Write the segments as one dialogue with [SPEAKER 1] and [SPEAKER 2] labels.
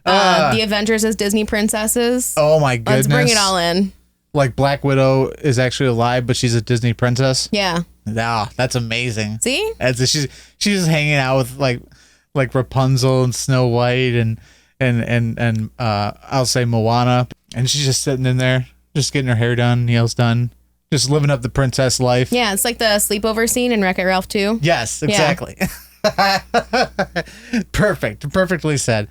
[SPEAKER 1] The Avengers as Disney princesses.
[SPEAKER 2] Oh my goodness.
[SPEAKER 1] Let's bring it all in.
[SPEAKER 2] Like Black Widow is actually alive, but she's a Disney princess.
[SPEAKER 1] Yeah.
[SPEAKER 2] Wow, that's amazing.
[SPEAKER 1] See?
[SPEAKER 2] She's just hanging out with like Rapunzel and Snow White and I'll say Moana, and she's just sitting in there, just getting her hair done, nails done, just living up the princess life.
[SPEAKER 1] Yeah, it's like the sleepover scene in Wreck-It Ralph 2.
[SPEAKER 2] Yes, exactly. Yeah. Perfectly said.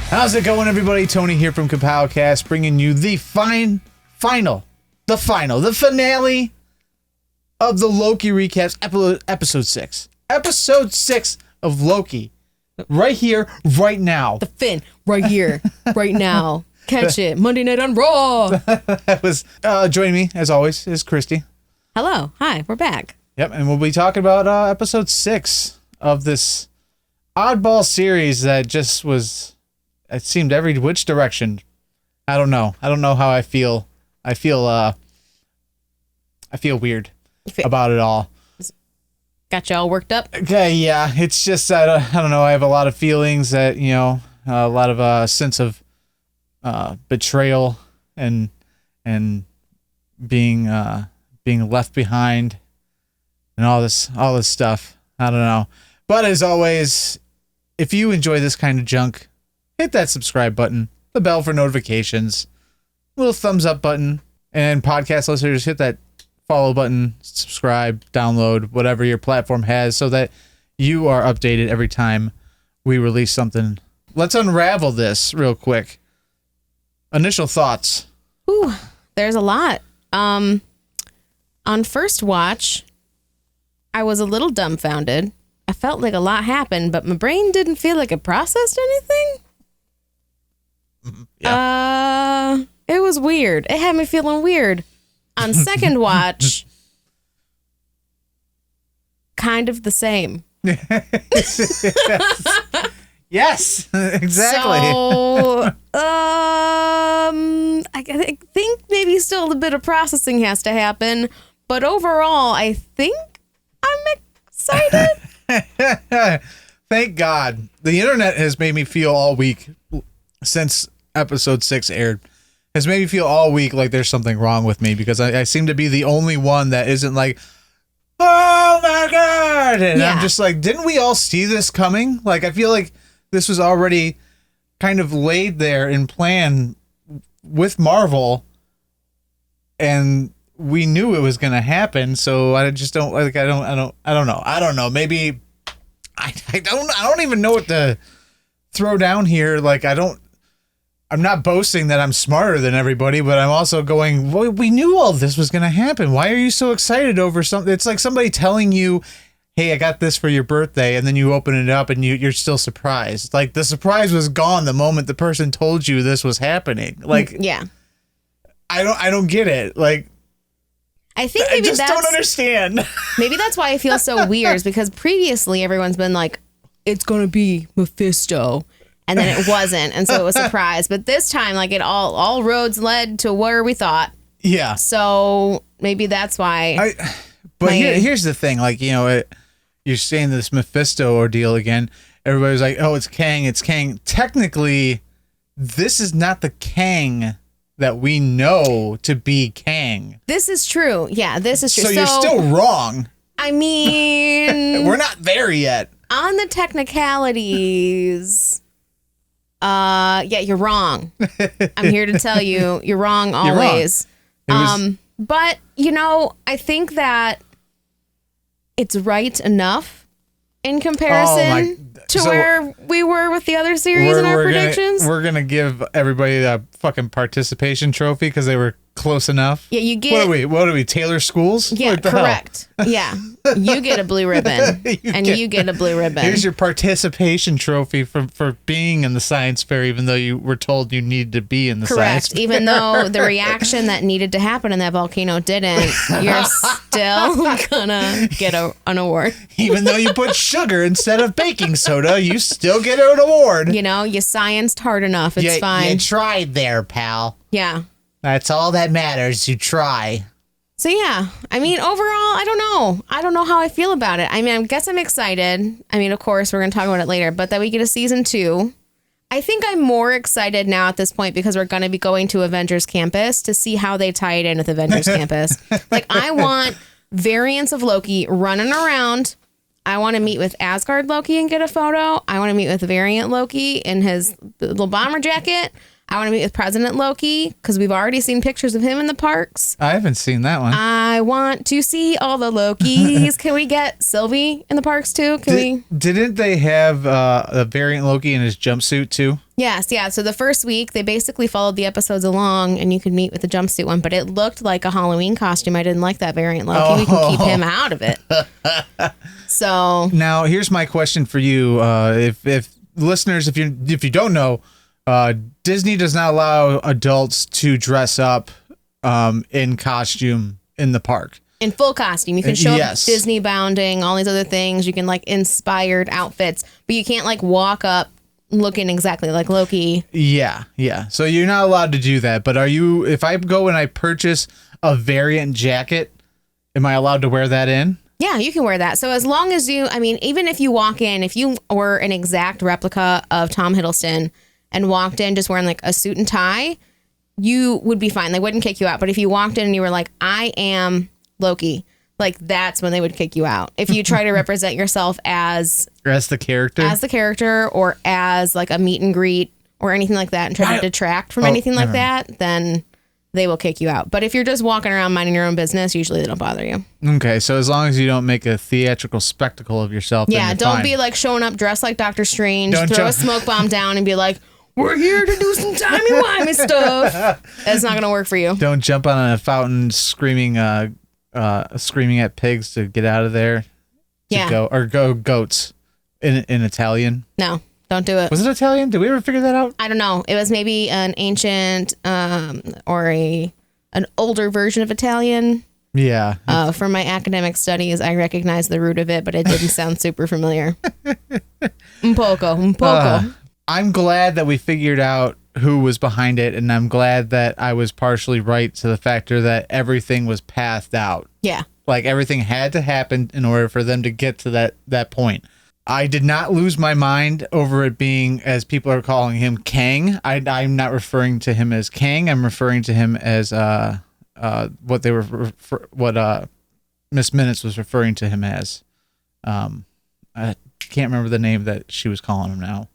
[SPEAKER 2] How's it going, everybody? Tony here from Kapowcast, bringing you the finale of the Loki recaps, episode 6. Episode 6 of Loki. Right here, right now.
[SPEAKER 1] The Finn, right here, right now. Catch it. Monday Night on Raw.
[SPEAKER 2] That was, joining me, as always, is Christy.
[SPEAKER 1] Hello. Hi. We're back.
[SPEAKER 2] Yep, and we'll be talking about episode 6 of this oddball series that just was... It seemed every which direction. I don't know how I feel. I feel weird about it all.
[SPEAKER 1] Got you all worked up?
[SPEAKER 2] Okay, yeah. It's just I don't know. I have a lot of feelings that, a lot of sense of betrayal and being left behind and all this stuff. I don't know. But as always, if you enjoy this kind of junk, hit that subscribe button, the bell for notifications, little thumbs up button, and podcast listeners, hit that follow button, subscribe, download, whatever your platform has, so that you are updated every time we release something. Let's unravel this real quick. Initial thoughts.
[SPEAKER 1] Ooh, there's a lot. On first watch, I was a little dumbfounded. I felt like a lot happened, but my brain didn't feel like it processed anything. Yeah. It was weird. It had me feeling weird. On second watch, kind of the same.
[SPEAKER 2] Yes, exactly.
[SPEAKER 1] So, I think maybe still a bit of processing has to happen, but overall, I think I'm excited.
[SPEAKER 2] Thank God. The internet has made me feel all week since episode 6 aired, has made me feel all week like there's something wrong with me, because I seem to be the only one that isn't like, oh my God. And yeah. I'm just like, didn't we all see this coming? Like, I feel like this was already kind of laid there in plan with Marvel, and we knew it was going to happen. So I just don't like, I don't know. Maybe I don't even know what to throw down here. Like, I'm not boasting that I'm smarter than everybody, but I'm also going, well, we knew all this was going to happen. Why are you so excited over something? It's like somebody telling you, hey, I got this for your birthday, and then you open it up and you're still surprised. Like, the surprise was gone the moment the person told you this was happening. Like,
[SPEAKER 1] yeah,
[SPEAKER 2] I don't get it. Like,
[SPEAKER 1] I think
[SPEAKER 2] I just don't understand.
[SPEAKER 1] Maybe that's why I feel so weird, is because previously everyone's been like, it's going to be Mephisto. And then it wasn't, and so it was a surprise. But this time, like, it all roads led to where we thought.
[SPEAKER 2] Yeah.
[SPEAKER 1] So maybe that's why.
[SPEAKER 2] Here's the thing, like, you're saying this Mephisto ordeal again. Everybody's like, oh, it's Kang, it's Kang. Technically, this is not the Kang that we know to be Kang.
[SPEAKER 1] This is true. Yeah, this is true.
[SPEAKER 2] So you're still wrong.
[SPEAKER 1] I mean,
[SPEAKER 2] we're not there yet.
[SPEAKER 1] On the technicalities. Yeah, you're wrong. I'm here to tell you, you're wrong always.
[SPEAKER 2] You're wrong.
[SPEAKER 1] But, I think that it's right enough in comparison to where we were with the other series in our predictions.
[SPEAKER 2] We're going to give everybody a fucking participation trophy because they were close enough.
[SPEAKER 1] Yeah, you get.
[SPEAKER 2] What are we? Taylor Schools?
[SPEAKER 1] Yeah,
[SPEAKER 2] What the
[SPEAKER 1] correct. Yeah, you get a blue ribbon, you get a blue ribbon.
[SPEAKER 2] Here's your participation trophy for being in the science fair, even though you were told you needed to be in the science fair.
[SPEAKER 1] Even though the reaction that needed to happen in that volcano didn't, you're still gonna get an award.
[SPEAKER 2] Even though you put sugar instead of baking soda, you still get an award.
[SPEAKER 1] You know, you scienced hard enough. It's fine.
[SPEAKER 3] You tried there, pal.
[SPEAKER 1] Yeah.
[SPEAKER 3] That's all that matters. You try.
[SPEAKER 1] So yeah, I mean, overall, I don't know. I don't know how I feel about it. I mean, I guess I'm excited. I mean, of course, we're going to talk about it later, but that we get a season 2. I think I'm more excited now at this point because we're going to be going to Avengers Campus to see how they tie it in with Avengers Campus. Like, I want variants of Loki running around. I want to meet with Asgard Loki and get a photo. I want to meet with variant Loki in his little bomber jacket. I want to meet with President Loki because we've already seen pictures of him in the parks.
[SPEAKER 2] I haven't seen that one.
[SPEAKER 1] I want to see all the Lokis. Can we get Sylvie in the parks too?
[SPEAKER 2] Didn't they have a variant Loki in his jumpsuit too?
[SPEAKER 1] Yes, yeah. So the first week, they basically followed the episodes along and you could meet with the jumpsuit one, but it looked like a Halloween costume. I didn't like that variant Loki. We can keep him out of it. So
[SPEAKER 2] now here's my question for you. If listeners, if you don't know, Disney does not allow adults to dress up in costume in the park. In
[SPEAKER 1] full costume. You can show up Disney bounding, all these other things. You can like inspired outfits, but you can't like walk up looking exactly like Loki.
[SPEAKER 2] Yeah. So you're not allowed to do that. But if I go and I purchase a variant jacket, am I allowed to wear that in?
[SPEAKER 1] Yeah, you can wear that. So as long as even if you walk in, if you were an exact replica of Tom Hiddleston and walked in just wearing like a suit and tie, you would be fine. They wouldn't kick you out. But if you walked in and you were like, I am Loki, like that's when they would kick you out. If you try to represent yourself as
[SPEAKER 2] the character,
[SPEAKER 1] or as like a meet and greet or anything like that and try to detract from anything like that, then they will kick you out. But if you're just walking around minding your own business, usually they don't bother you.
[SPEAKER 2] Okay, so as long as you don't make a theatrical spectacle of yourself,
[SPEAKER 1] yeah,
[SPEAKER 2] then
[SPEAKER 1] don't
[SPEAKER 2] fine.
[SPEAKER 1] be like showing up dressed like Doctor Strange, throw a smoke bomb down and be like, we're here to do some timey-wimey stuff. That's not going to work for you.
[SPEAKER 2] Don't jump on a fountain screaming at pigs to get out of there. Go goats in Italian.
[SPEAKER 1] No, don't do it.
[SPEAKER 2] Was it Italian? Did we ever figure that out?
[SPEAKER 1] I don't know. It was maybe an ancient or an older version of Italian.
[SPEAKER 2] Yeah.
[SPEAKER 1] For my academic studies, I recognized the root of it, but it didn't sound super familiar. Un poco.
[SPEAKER 2] I'm glad that we figured out who was behind it, and I'm glad that I was partially right to the factor that everything was pathed out.
[SPEAKER 1] Yeah.
[SPEAKER 2] Like everything had to happen in order for them to get to that point. I did not lose my mind over it being, as people are calling him, Kang. I'm not referring to him as Kang. I'm referring to him as what Miss Minutes was referring to him as. I can't remember the name that she was calling him now.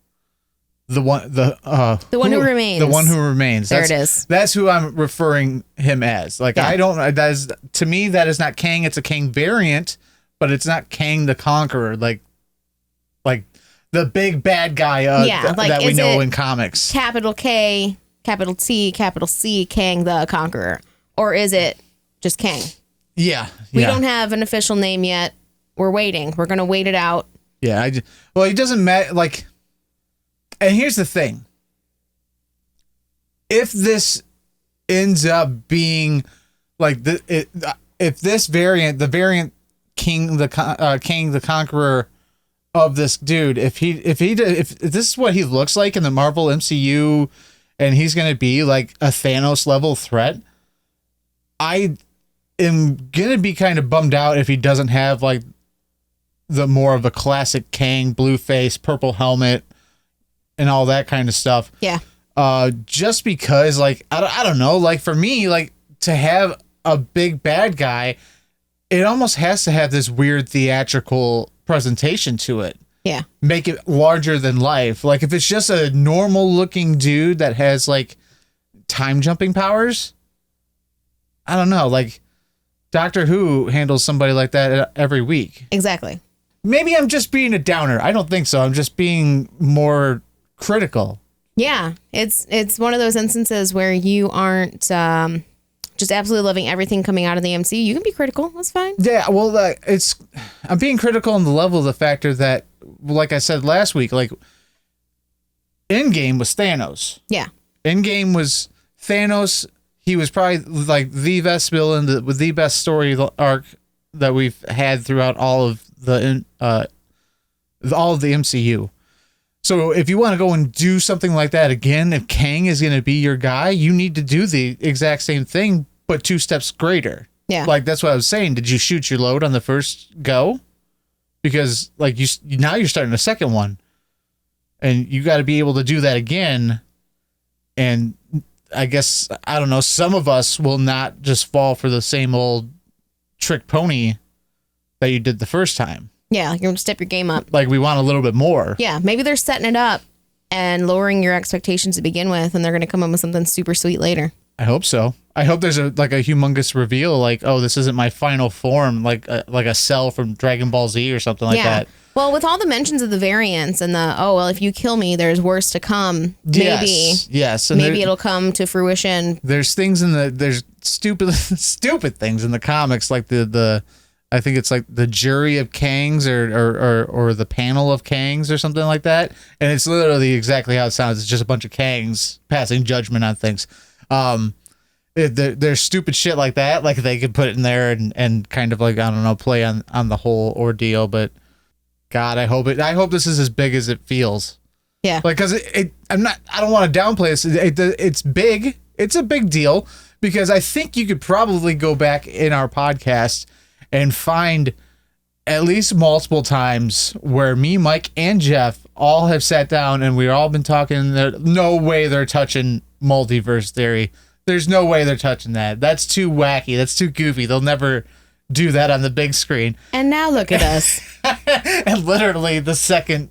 [SPEAKER 2] The one who remains. The one who remains.
[SPEAKER 1] There it is.
[SPEAKER 2] That's who I'm referring him as. Like, yeah. To me, that is not Kang. It's a Kang variant, but it's not Kang the Conqueror. Like the big bad guy that we know in comics.
[SPEAKER 1] Capital K, capital T, capital C, Kang the Conqueror. Or is it just Kang?
[SPEAKER 2] Yeah.
[SPEAKER 1] We don't have an official name yet. We're waiting. We're going to wait it out.
[SPEAKER 2] Yeah. He doesn't matter. Like, and here's the thing. If this ends up being like if this variant, the variant King the Conqueror of this dude, if this is what he looks like in the Marvel MCU, and he's gonna be like a Thanos level threat, I am gonna be kind of bummed out if he doesn't have like the more of a classic Kang, blue face, purple helmet, and all that kind of stuff.
[SPEAKER 1] Yeah.
[SPEAKER 2] Just because, like, I don't know, like for me, like to have a big bad guy, it almost has to have this weird theatrical presentation to it.
[SPEAKER 1] Yeah.
[SPEAKER 2] Make it larger than life. Like if it's just a normal looking dude that has like time jumping powers, I don't know. Like Doctor Who handles somebody like that every week.
[SPEAKER 1] Exactly.
[SPEAKER 2] Maybe I'm just being a downer. I don't think so. I'm just being more critical.
[SPEAKER 1] Yeah. It's one of those instances where you aren't just absolutely loving everything coming out of the MCU, you can be critical. That's fine.
[SPEAKER 2] Yeah, well, I'm being critical on the level of the factor that, like I said last week, like Endgame was Thanos.
[SPEAKER 1] Yeah.
[SPEAKER 2] Endgame was Thanos. He was probably like the best villain with the best story arc that we've had throughout all of the MCU. So if you want to go and do something like that again, if Kang is going to be your guy, you need to do the exact same thing, but 2 steps greater.
[SPEAKER 1] Yeah.
[SPEAKER 2] Like, that's what I was saying. Did you shoot your load on the first go? Because like now you're starting a second one, and you got to be able to do that again. And I guess, I don't know, some of us will not just fall for the same old trick pony that you did the first time.
[SPEAKER 1] Yeah, you're going to step your game up.
[SPEAKER 2] Like, we want a little bit more.
[SPEAKER 1] Yeah, maybe they're setting it up and lowering your expectations to begin with, and they're going to come up with something super sweet later.
[SPEAKER 2] I hope so. I hope there's a humongous reveal, like, oh, this isn't my final form, like a cell from Dragon Ball Z or something like that.
[SPEAKER 1] Well, with all the mentions of the variants and if you kill me, there's worse to come. Maybe.
[SPEAKER 2] Yes.
[SPEAKER 1] And maybe it'll come to fruition.
[SPEAKER 2] There's things there's stupid things in the comics, like I think it's like the jury of Kangs or the panel of Kangs or something like that. And it's literally exactly how it sounds. It's just a bunch of Kangs passing judgment on things. There's stupid shit like that. Like, they could put it in there and kind of, like, I don't know, play on the whole ordeal. But God, I hope this is as big as it feels.
[SPEAKER 1] Yeah.
[SPEAKER 2] Like, cause I don't want to downplay this. It's big. It's a big deal, because I think you could probably go back in our podcast and find at least multiple times where me, Mike, and Jeff all have sat down and we've all been talking. No way they're touching multiverse theory. There's no way they're touching that. That's too wacky. That's too goofy. They'll never do that on the big screen.
[SPEAKER 1] And now look at us.
[SPEAKER 2] And literally the second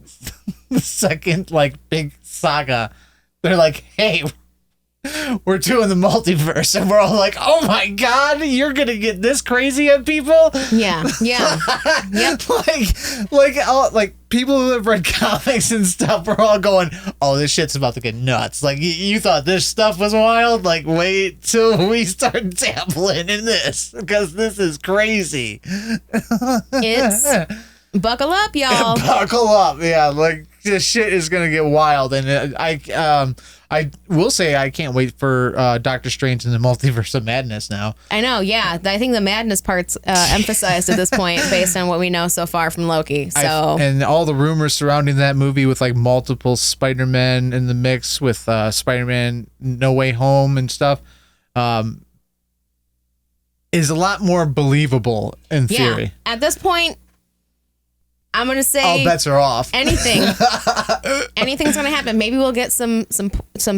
[SPEAKER 2] like big saga, they're like, hey, we're doing the multiverse, and we're all like, oh my God, you're gonna get this crazy on people?
[SPEAKER 1] Yeah. Yep.
[SPEAKER 2] like people who have read comics and stuff are all going, oh, this shit's about to get nuts. Like, you thought this stuff was wild? Like, wait till we start dabbling in this, because this is crazy.
[SPEAKER 1] It's buckle up, y'all.
[SPEAKER 2] Buckle up. Yeah, like, this shit is gonna get wild. And I will say I can't wait for Doctor Strange and the Multiverse of Madness now.
[SPEAKER 1] I know, yeah. I think the madness part's emphasized at this point based on what we know so far from Loki. So
[SPEAKER 2] and all the rumors surrounding that movie with, like, multiple Spider-Men in the mix with Spider-Man No Way Home and stuff is a lot more believable in theory.
[SPEAKER 1] Yeah. At this point, I'm gonna say
[SPEAKER 2] all bets are off.
[SPEAKER 1] Anything's gonna happen. Maybe we'll get some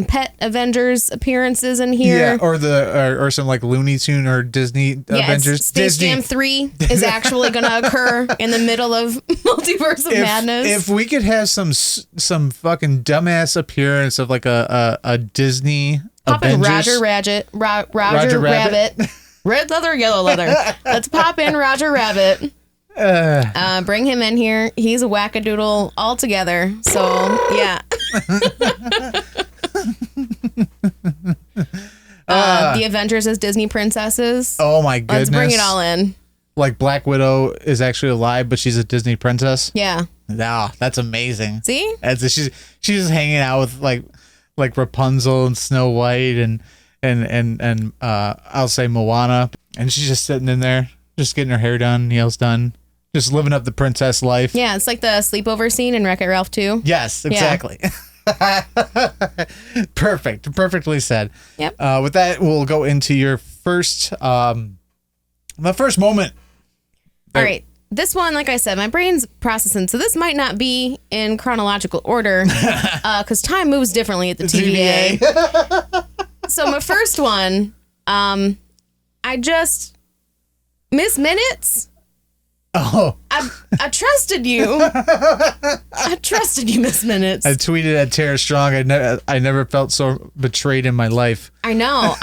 [SPEAKER 1] pet Avengers appearances in here.
[SPEAKER 2] Yeah, or some, like, Looney Tune or Disney Avengers.
[SPEAKER 1] Space Jam 3 is actually gonna occur in the middle of Multiverse of Madness.
[SPEAKER 2] If we could have some fucking dumbass appearance of, like, a Disney
[SPEAKER 1] pop in
[SPEAKER 2] Avengers.
[SPEAKER 1] Roger Rabbit. Red leather, yellow leather. Let's pop in Roger Rabbit. Bring him in here. He's a wackadoodle altogether. So, yeah. The Avengers as Disney princesses.
[SPEAKER 2] Oh, my goodness.
[SPEAKER 1] Let's bring it all in.
[SPEAKER 2] Like, Black Widow is actually alive, but she's a Disney princess.
[SPEAKER 1] Yeah.
[SPEAKER 2] Nah, that's amazing.
[SPEAKER 1] See?
[SPEAKER 2] She's just hanging out with, like Rapunzel and Snow White and I'll say Moana, and she's just sitting in there, just getting her hair done, nails done. Just living up the princess life.
[SPEAKER 1] Yeah, it's like the sleepover scene in Wreck-It Ralph 2.
[SPEAKER 2] Yes, exactly. Yeah. Perfectly said.
[SPEAKER 1] Yep.
[SPEAKER 2] With that, we'll go into your first, the first moment.
[SPEAKER 1] All right. This one, like I said, my brain's processing, so this might not be in chronological order because time moves differently at the TVA. So my first one, I just Miss Minutes.
[SPEAKER 2] Oh,
[SPEAKER 1] I trusted you. I trusted you, Miss Minutes.
[SPEAKER 2] I tweeted at Tara Strong. I never felt so betrayed in my life.
[SPEAKER 1] I know.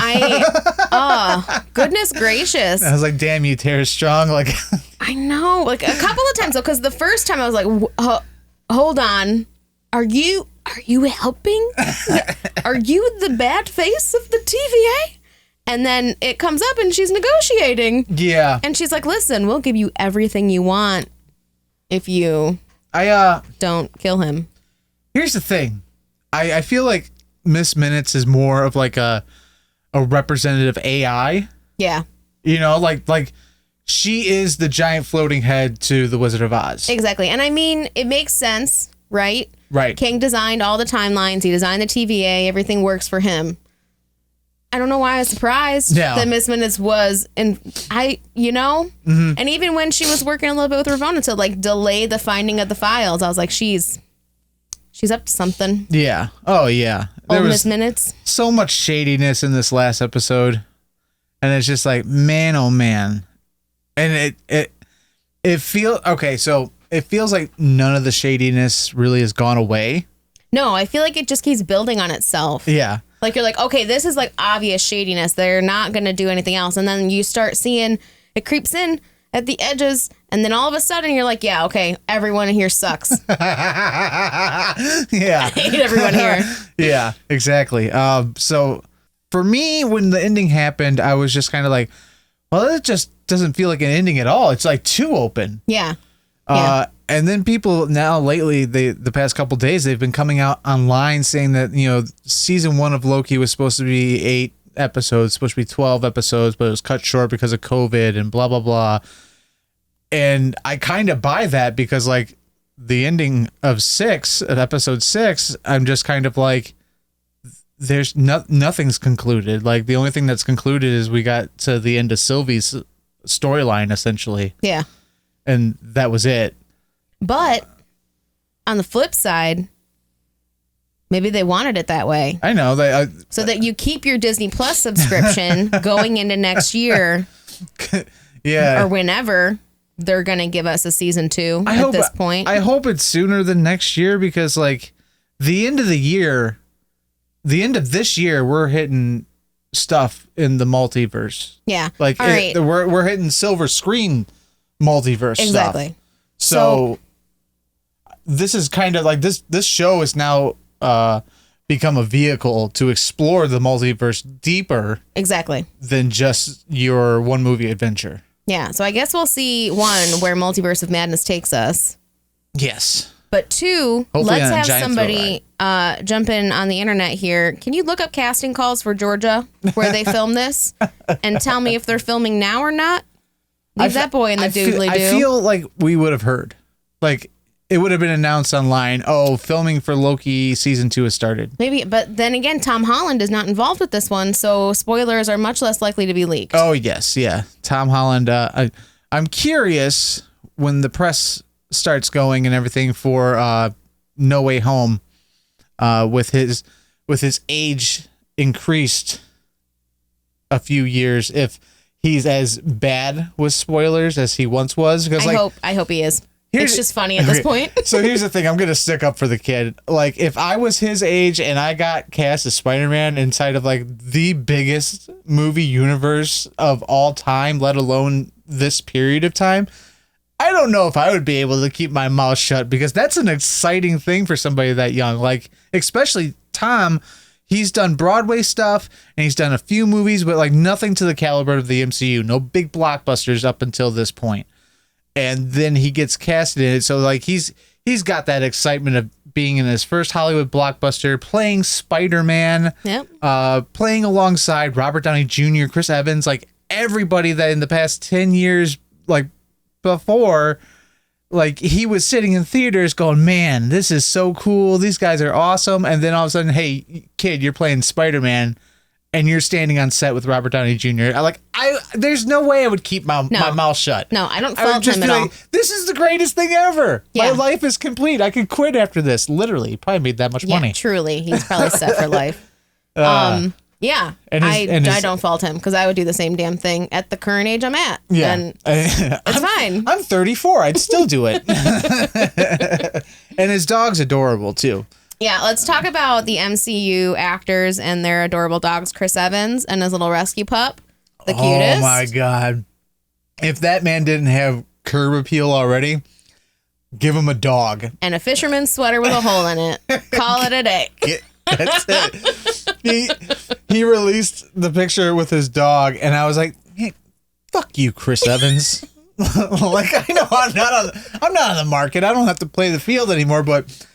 [SPEAKER 1] Oh, goodness gracious.
[SPEAKER 2] I was like, damn you, Tara Strong. Like,
[SPEAKER 1] I know. Like, a couple of times, though, because the first time I was like, hold on. Are you helping? Are you the bad face of the TVA? And then it comes up and she's negotiating.
[SPEAKER 2] Yeah.
[SPEAKER 1] And she's like, listen, we'll give you everything you want if you don't kill him.
[SPEAKER 2] Here's the thing. I feel like Miss Minutes is more of like a representative AI.
[SPEAKER 1] Yeah.
[SPEAKER 2] You know, like she is the giant floating head to the Wizard of Oz.
[SPEAKER 1] Exactly. And I mean, it makes sense, right?
[SPEAKER 2] Right.
[SPEAKER 1] King designed all the timelines. He designed the TVA. Everything works for him. I don't know why I was surprised that Miss Minutes was, and and even when she was working a little bit with Ravonna to like delay the finding of the files, I was like, she's up to something.
[SPEAKER 2] Yeah. Oh yeah.
[SPEAKER 1] Old Miss Minutes.
[SPEAKER 2] So much shadiness in this last episode, and it's just like, man, oh man, and it feels okay. So it feels like none of the shadiness really has gone away.
[SPEAKER 1] No, I feel like it just keeps building on itself.
[SPEAKER 2] Yeah.
[SPEAKER 1] Like you're like, okay, this is like obvious shadiness. They're not going to do anything else. And then you start seeing it creeps in at the edges. And then all of a sudden you're like, yeah, okay, everyone here sucks.
[SPEAKER 2] Yeah.
[SPEAKER 1] I hate everyone here.
[SPEAKER 2] Yeah, exactly. So for me, when the ending happened, I was just kind of like, well, it just doesn't feel like an ending at all. It's like too open.
[SPEAKER 1] Yeah.
[SPEAKER 2] And then people now lately, the past couple days, they've been coming out online saying that, season 1 of Loki was supposed to be 8 episodes, supposed to be 12 episodes, but it was cut short because of COVID and blah, blah, blah. And I kind of buy that because like the ending of episode 6, I'm just kind of like, there's nothing's concluded. Like the only thing that's concluded is we got to the end of Sylvie's storyline essentially.
[SPEAKER 1] Yeah.
[SPEAKER 2] And that was it.
[SPEAKER 1] But on the flip side, maybe they wanted it that way.
[SPEAKER 2] I know.
[SPEAKER 1] So that you keep your Disney Plus subscription going into next year.
[SPEAKER 2] Yeah.
[SPEAKER 1] Or whenever they're going to give us a season 2 at this point.
[SPEAKER 2] I hope it's sooner than next year because like the end of this year, we're hitting stuff in the multiverse.
[SPEAKER 1] Yeah.
[SPEAKER 2] Like
[SPEAKER 1] right.
[SPEAKER 2] we're hitting silver screen multiverse
[SPEAKER 1] exactly.
[SPEAKER 2] stuff. So this is kind of like this show is now become a vehicle to explore the multiverse deeper.
[SPEAKER 1] Exactly.
[SPEAKER 2] Than just your one movie adventure.
[SPEAKER 1] Yeah. So I guess we'll see 1 where Multiverse of Madness takes us.
[SPEAKER 2] Yes.
[SPEAKER 1] But 2,
[SPEAKER 2] hopefully
[SPEAKER 1] let's have somebody jump in on the internet here. Can you look up casting calls for Georgia where they film this and tell me if they're filming now or not? Leave that boy in the doodly-doo.
[SPEAKER 2] I feel like we would have heard. Like, it would have been announced online, filming for Loki season 2 has started.
[SPEAKER 1] Maybe, but then again, Tom Holland is not involved with this one, so spoilers are much less likely to be leaked.
[SPEAKER 2] Oh, yes, yeah. Tom Holland, I'm curious when the press starts going and everything for No Way Home, with his age increased a few years, if he's as bad with spoilers as he once was. Because
[SPEAKER 1] I hope he is. It's just funny at this point.
[SPEAKER 2] So here's the thing. I'm going to stick up for the kid. Like, if I was his age and I got cast as Spider-Man inside of, like, the biggest movie universe of all time, let alone this period of time, I don't know if I would be able to keep my mouth shut because that's an exciting thing for somebody that young. Like, especially Tom, he's done Broadway stuff and he's done a few movies, but, like, nothing to the caliber of the MCU. No big blockbusters up until this point. And then he gets casted in it. So like he's got that excitement of being in his first Hollywood blockbuster, playing Spider-Man, playing alongside Robert Downey Jr., Chris Evans, like everybody that in the past 10 years, like before, like he was sitting in theaters going, man, this is so cool. These guys are awesome. And then all of a sudden, hey, kid, you're playing Spider-Man. And you're standing on set with Robert Downey Jr. There's no way I would keep my mouth shut.
[SPEAKER 1] No, I don't fault him at all.
[SPEAKER 2] This is the greatest thing ever.
[SPEAKER 1] Yeah.
[SPEAKER 2] My life is complete. I could quit after this. Literally, probably made that much money.
[SPEAKER 1] Yeah, truly, he's probably set for life. Yeah, I don't fault him because I would do the same damn thing at the current age I'm at.
[SPEAKER 2] Yeah,
[SPEAKER 1] and it's fine.
[SPEAKER 2] I'm 34. I'd still do it. And his dog's adorable too.
[SPEAKER 1] Yeah, let's talk about the MCU actors and their adorable dogs, Chris Evans and his little rescue pup, the cutest.
[SPEAKER 2] Oh my God. If that man didn't have curb appeal already, give him a dog.
[SPEAKER 1] And a fisherman's sweater with a hole in it. Call it a day.
[SPEAKER 2] That's it. he released the picture with his dog, and I was like, hey, fuck you, Chris Evans. Like, I know I'm not on the market. I don't have to play the field anymore, but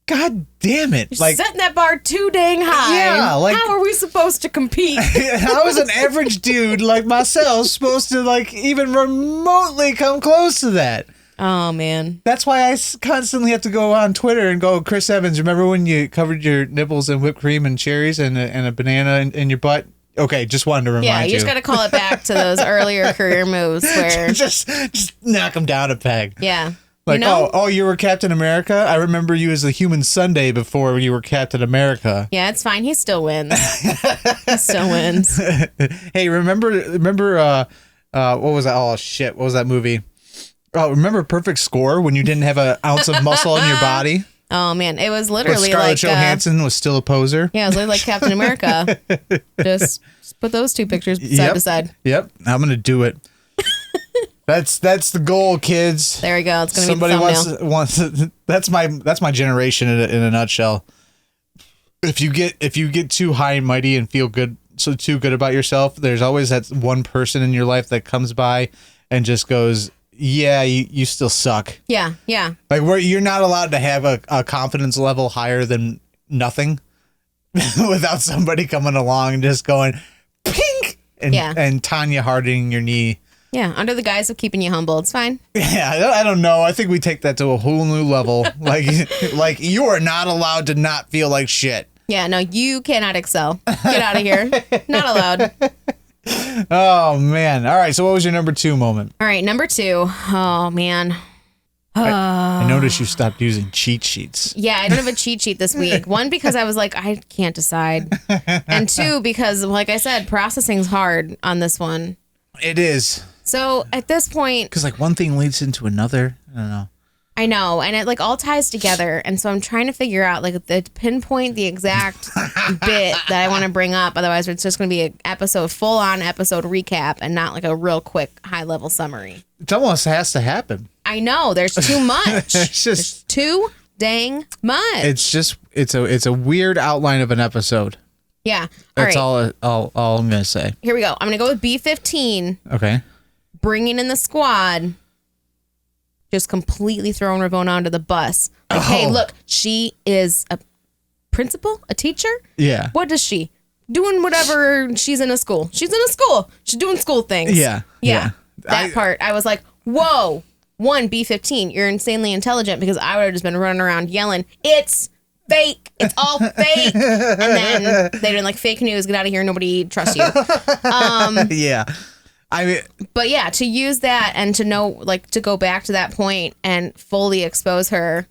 [SPEAKER 2] God damn it.
[SPEAKER 1] You're
[SPEAKER 2] like
[SPEAKER 1] setting that bar too dang high.
[SPEAKER 2] Yeah, like-
[SPEAKER 1] how are we supposed to compete?
[SPEAKER 2] how is an average dude like myself supposed to like even remotely come close to that?
[SPEAKER 1] Oh, man.
[SPEAKER 2] That's why I constantly have to go on Twitter and go, Chris Evans, remember when you covered your nipples in whipped cream and cherries and a banana in your butt? Okay, just wanted to remind you.
[SPEAKER 1] Yeah, you just got to call it back to those earlier career moves where...
[SPEAKER 2] just knock him down a peg.
[SPEAKER 1] Yeah.
[SPEAKER 2] Like,
[SPEAKER 1] you know?
[SPEAKER 2] oh, you were Captain America? I remember you as a human Sunday before you were Captain America.
[SPEAKER 1] Yeah, it's fine. He still wins. He still wins.
[SPEAKER 2] Hey, remember, what was that? Oh, shit. What was that movie? Oh, remember Perfect Score when you didn't have an ounce of muscle in your body?
[SPEAKER 1] Oh, man. It was
[SPEAKER 2] Where
[SPEAKER 1] literally
[SPEAKER 2] Scarlett
[SPEAKER 1] like...
[SPEAKER 2] Johansson was still a poser?
[SPEAKER 1] yeah, it was literally like Captain America. just put those two pictures side to side.
[SPEAKER 2] Yep, I'm going to do it. That's the goal, kids.
[SPEAKER 1] There we go. It's going to be the thumbnail.
[SPEAKER 2] Wants that's my generation in a nutshell. If you get too high and mighty and feel good, so too good about yourself, there's always that one person in your life that comes by and just goes, yeah, you still suck.
[SPEAKER 1] Yeah.
[SPEAKER 2] Like where you're not allowed to have a confidence level higher than nothing without somebody coming along and just going pink and Tanya Harding your knee.
[SPEAKER 1] Yeah, under the guise of keeping you humble. It's fine.
[SPEAKER 2] Yeah, I don't know. I think we take that to a whole new level. like you are not allowed to not feel like shit.
[SPEAKER 1] Yeah, no, you cannot excel. Get out of here. Not allowed.
[SPEAKER 2] Oh, man. All right, so what was your number 2 moment?
[SPEAKER 1] All right, number 2. Oh, man.
[SPEAKER 2] I noticed you stopped using cheat sheets.
[SPEAKER 1] Yeah, I don't have a cheat sheet this week. 1, because I was like, I can't decide. And 2, because, like I said, processing's hard on this one.
[SPEAKER 2] It is.
[SPEAKER 1] So at this point...
[SPEAKER 2] Because like one thing leads into another. I don't know.
[SPEAKER 1] I know, and it like all ties together, and so I'm trying to figure out like pinpoint the exact bit that I want to bring up. Otherwise, it's just going to be a full on episode recap, and not like a real quick high level summary.
[SPEAKER 2] It almost has to happen.
[SPEAKER 1] I know there's too much.
[SPEAKER 2] It's just
[SPEAKER 1] there's too dang much.
[SPEAKER 2] It's a weird outline of an episode.
[SPEAKER 1] Yeah,
[SPEAKER 2] That's
[SPEAKER 1] all right.
[SPEAKER 2] all I'm gonna say.
[SPEAKER 1] Here we go. I'm gonna go with B15.
[SPEAKER 2] Okay.
[SPEAKER 1] Bringing in the squad. Just completely throwing Ravonna onto the bus. Like, hey, look, she is a principal, a teacher.
[SPEAKER 2] Yeah.
[SPEAKER 1] What does she? Doing whatever. She's in a school. She's in a school. She's doing school things.
[SPEAKER 2] Yeah.
[SPEAKER 1] That part, I was like, whoa. 1, B15, you're insanely intelligent, because I would have just been running around yelling, it's fake. It's all fake. And then they'd been like, fake news, get out of here. Nobody trusts you.
[SPEAKER 2] Yeah. I mean,
[SPEAKER 1] but yeah, to use that and to know, like, to go back to that point and fully expose her.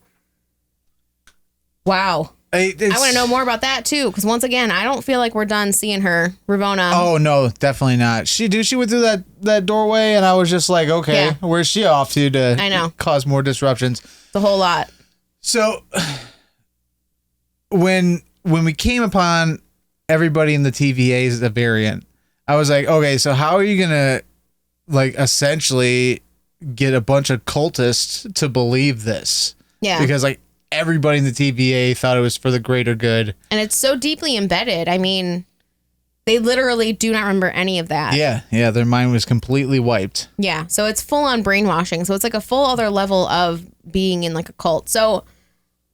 [SPEAKER 1] Wow. I want to know more about that too, because once again, I don't feel like we're done seeing her, Ravonna.
[SPEAKER 2] Oh no, definitely not. She went through that doorway, and I was just like, okay, where's she off to
[SPEAKER 1] I know.
[SPEAKER 2] Cause more disruptions?
[SPEAKER 1] The whole lot.
[SPEAKER 2] So when we came upon everybody in the TVA as a variant, I was like, okay, so how are you gonna like essentially get a bunch of cultists to believe this?
[SPEAKER 1] Yeah.
[SPEAKER 2] Because like everybody in the TVA thought it was for the greater good.
[SPEAKER 1] And it's so deeply embedded. I mean, they literally do not remember any of that.
[SPEAKER 2] Yeah, their mind was completely wiped.
[SPEAKER 1] Yeah, so it's full on brainwashing. So it's like a full other level of being in like a cult. So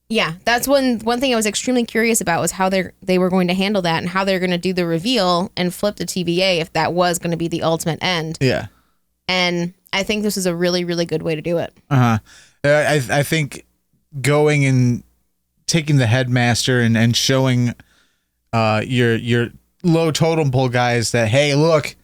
[SPEAKER 1] yeah, that's one thing I was extremely curious about, was how they were going to handle that and how they're going to do the reveal and flip the TVA if that was going to be the ultimate end.
[SPEAKER 2] Yeah. And
[SPEAKER 1] I think this is a really, really good way to do it.
[SPEAKER 2] I think going and taking the headmaster and showing your low totem pole guys that, hey, look,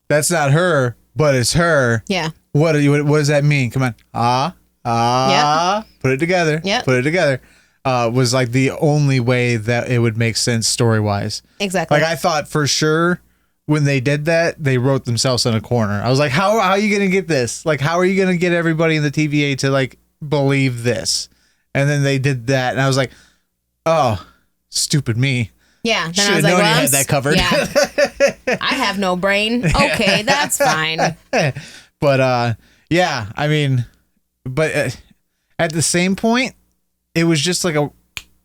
[SPEAKER 2] that's not her, but it's her.
[SPEAKER 1] Yeah.
[SPEAKER 2] What does that mean? Come on. Yep. Put it together.
[SPEAKER 1] Yep.
[SPEAKER 2] Put it together. Was like the only way that it would make sense story wise.
[SPEAKER 1] Exactly.
[SPEAKER 2] Like I thought for sure when they did that, they wrote themselves in a corner. I was like, how are you going to get this? Like, how are you going to get everybody in the TVA to like believe this? And then they did that. And I was like, oh, stupid me.
[SPEAKER 1] Yeah. Then
[SPEAKER 2] Should've
[SPEAKER 1] I was like,
[SPEAKER 2] known
[SPEAKER 1] well,
[SPEAKER 2] you had that covered.
[SPEAKER 1] Yeah. I have no brain. Okay, that's fine.
[SPEAKER 2] But yeah, I mean, but at the same point, it was just like a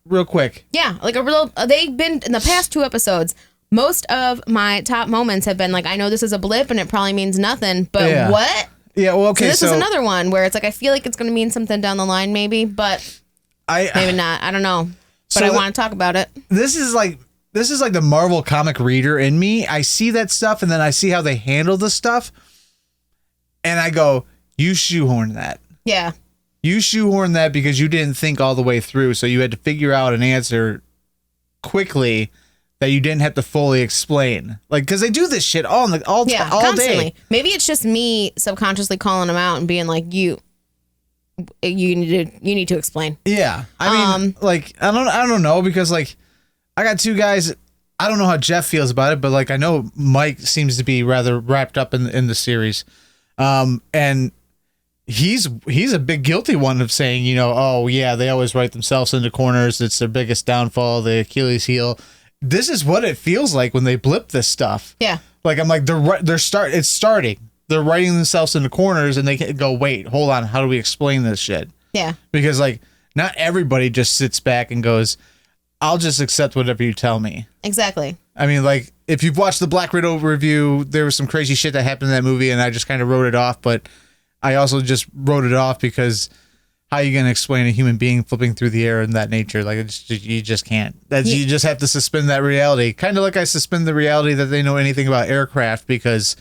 [SPEAKER 2] real quick.
[SPEAKER 1] Yeah, like a real. They've been in the past 2 episodes most of my top moments have been like, I know this is a blip and it probably means nothing, but what?
[SPEAKER 2] Yeah, well, okay.
[SPEAKER 1] So this is another one where it's like, I feel like it's going to mean something down the line, maybe, but maybe not. I don't know. But I want to talk about it.
[SPEAKER 2] This is like the Marvel comic reader in me. I see that stuff and then I see how they handle the stuff. And I go, you shoehorn that.
[SPEAKER 1] Yeah.
[SPEAKER 2] You shoehorn that because you didn't think all the way through. So you had to figure out an answer quickly that you didn't have to fully explain. Like, because they do this shit all
[SPEAKER 1] constantly.
[SPEAKER 2] day.
[SPEAKER 1] Maybe it's just me subconsciously calling them out and being like, you need to explain.
[SPEAKER 2] Yeah. I mean, like, I don't know, because like I got two guys. I don't know how Jeff feels about it, but like I know Mike seems to be rather wrapped up in the series. And he's a big guilty one of saying, you know, oh yeah, they always write themselves into corners. It's their biggest downfall, the Achilles heel. This is what it feels like when they blip this stuff.
[SPEAKER 1] Yeah.
[SPEAKER 2] Like I'm like it's starting. They're writing themselves into corners and they go, wait, hold on, how do we explain this shit?
[SPEAKER 1] Yeah.
[SPEAKER 2] Because like not everybody just sits back and goes, I'll just accept whatever you tell me.
[SPEAKER 1] Exactly.
[SPEAKER 2] I mean, like, if you've watched the Black Widow review, there was some crazy shit that happened in that movie, and I just kind of wrote it off, but I also just wrote it off because how are you going to explain a human being flipping through the air in that nature? Like, you just can't. You just have to suspend that reality. Kind of like I suspend the reality that they know anything about aircraft because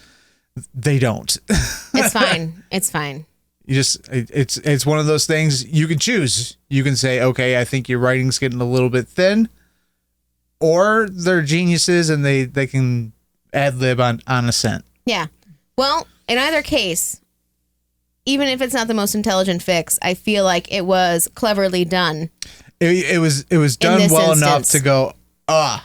[SPEAKER 2] they don't.
[SPEAKER 1] It's fine. It's fine.
[SPEAKER 2] It's one of those things you can choose. You can say, okay, I think your writing's getting a little bit thin, or they're geniuses and they can ad lib on a scent.
[SPEAKER 1] Yeah. Well, in either case, even if it's not the most intelligent fix, I feel like it was cleverly done.
[SPEAKER 2] It was done well enough to go,
[SPEAKER 1] yeah,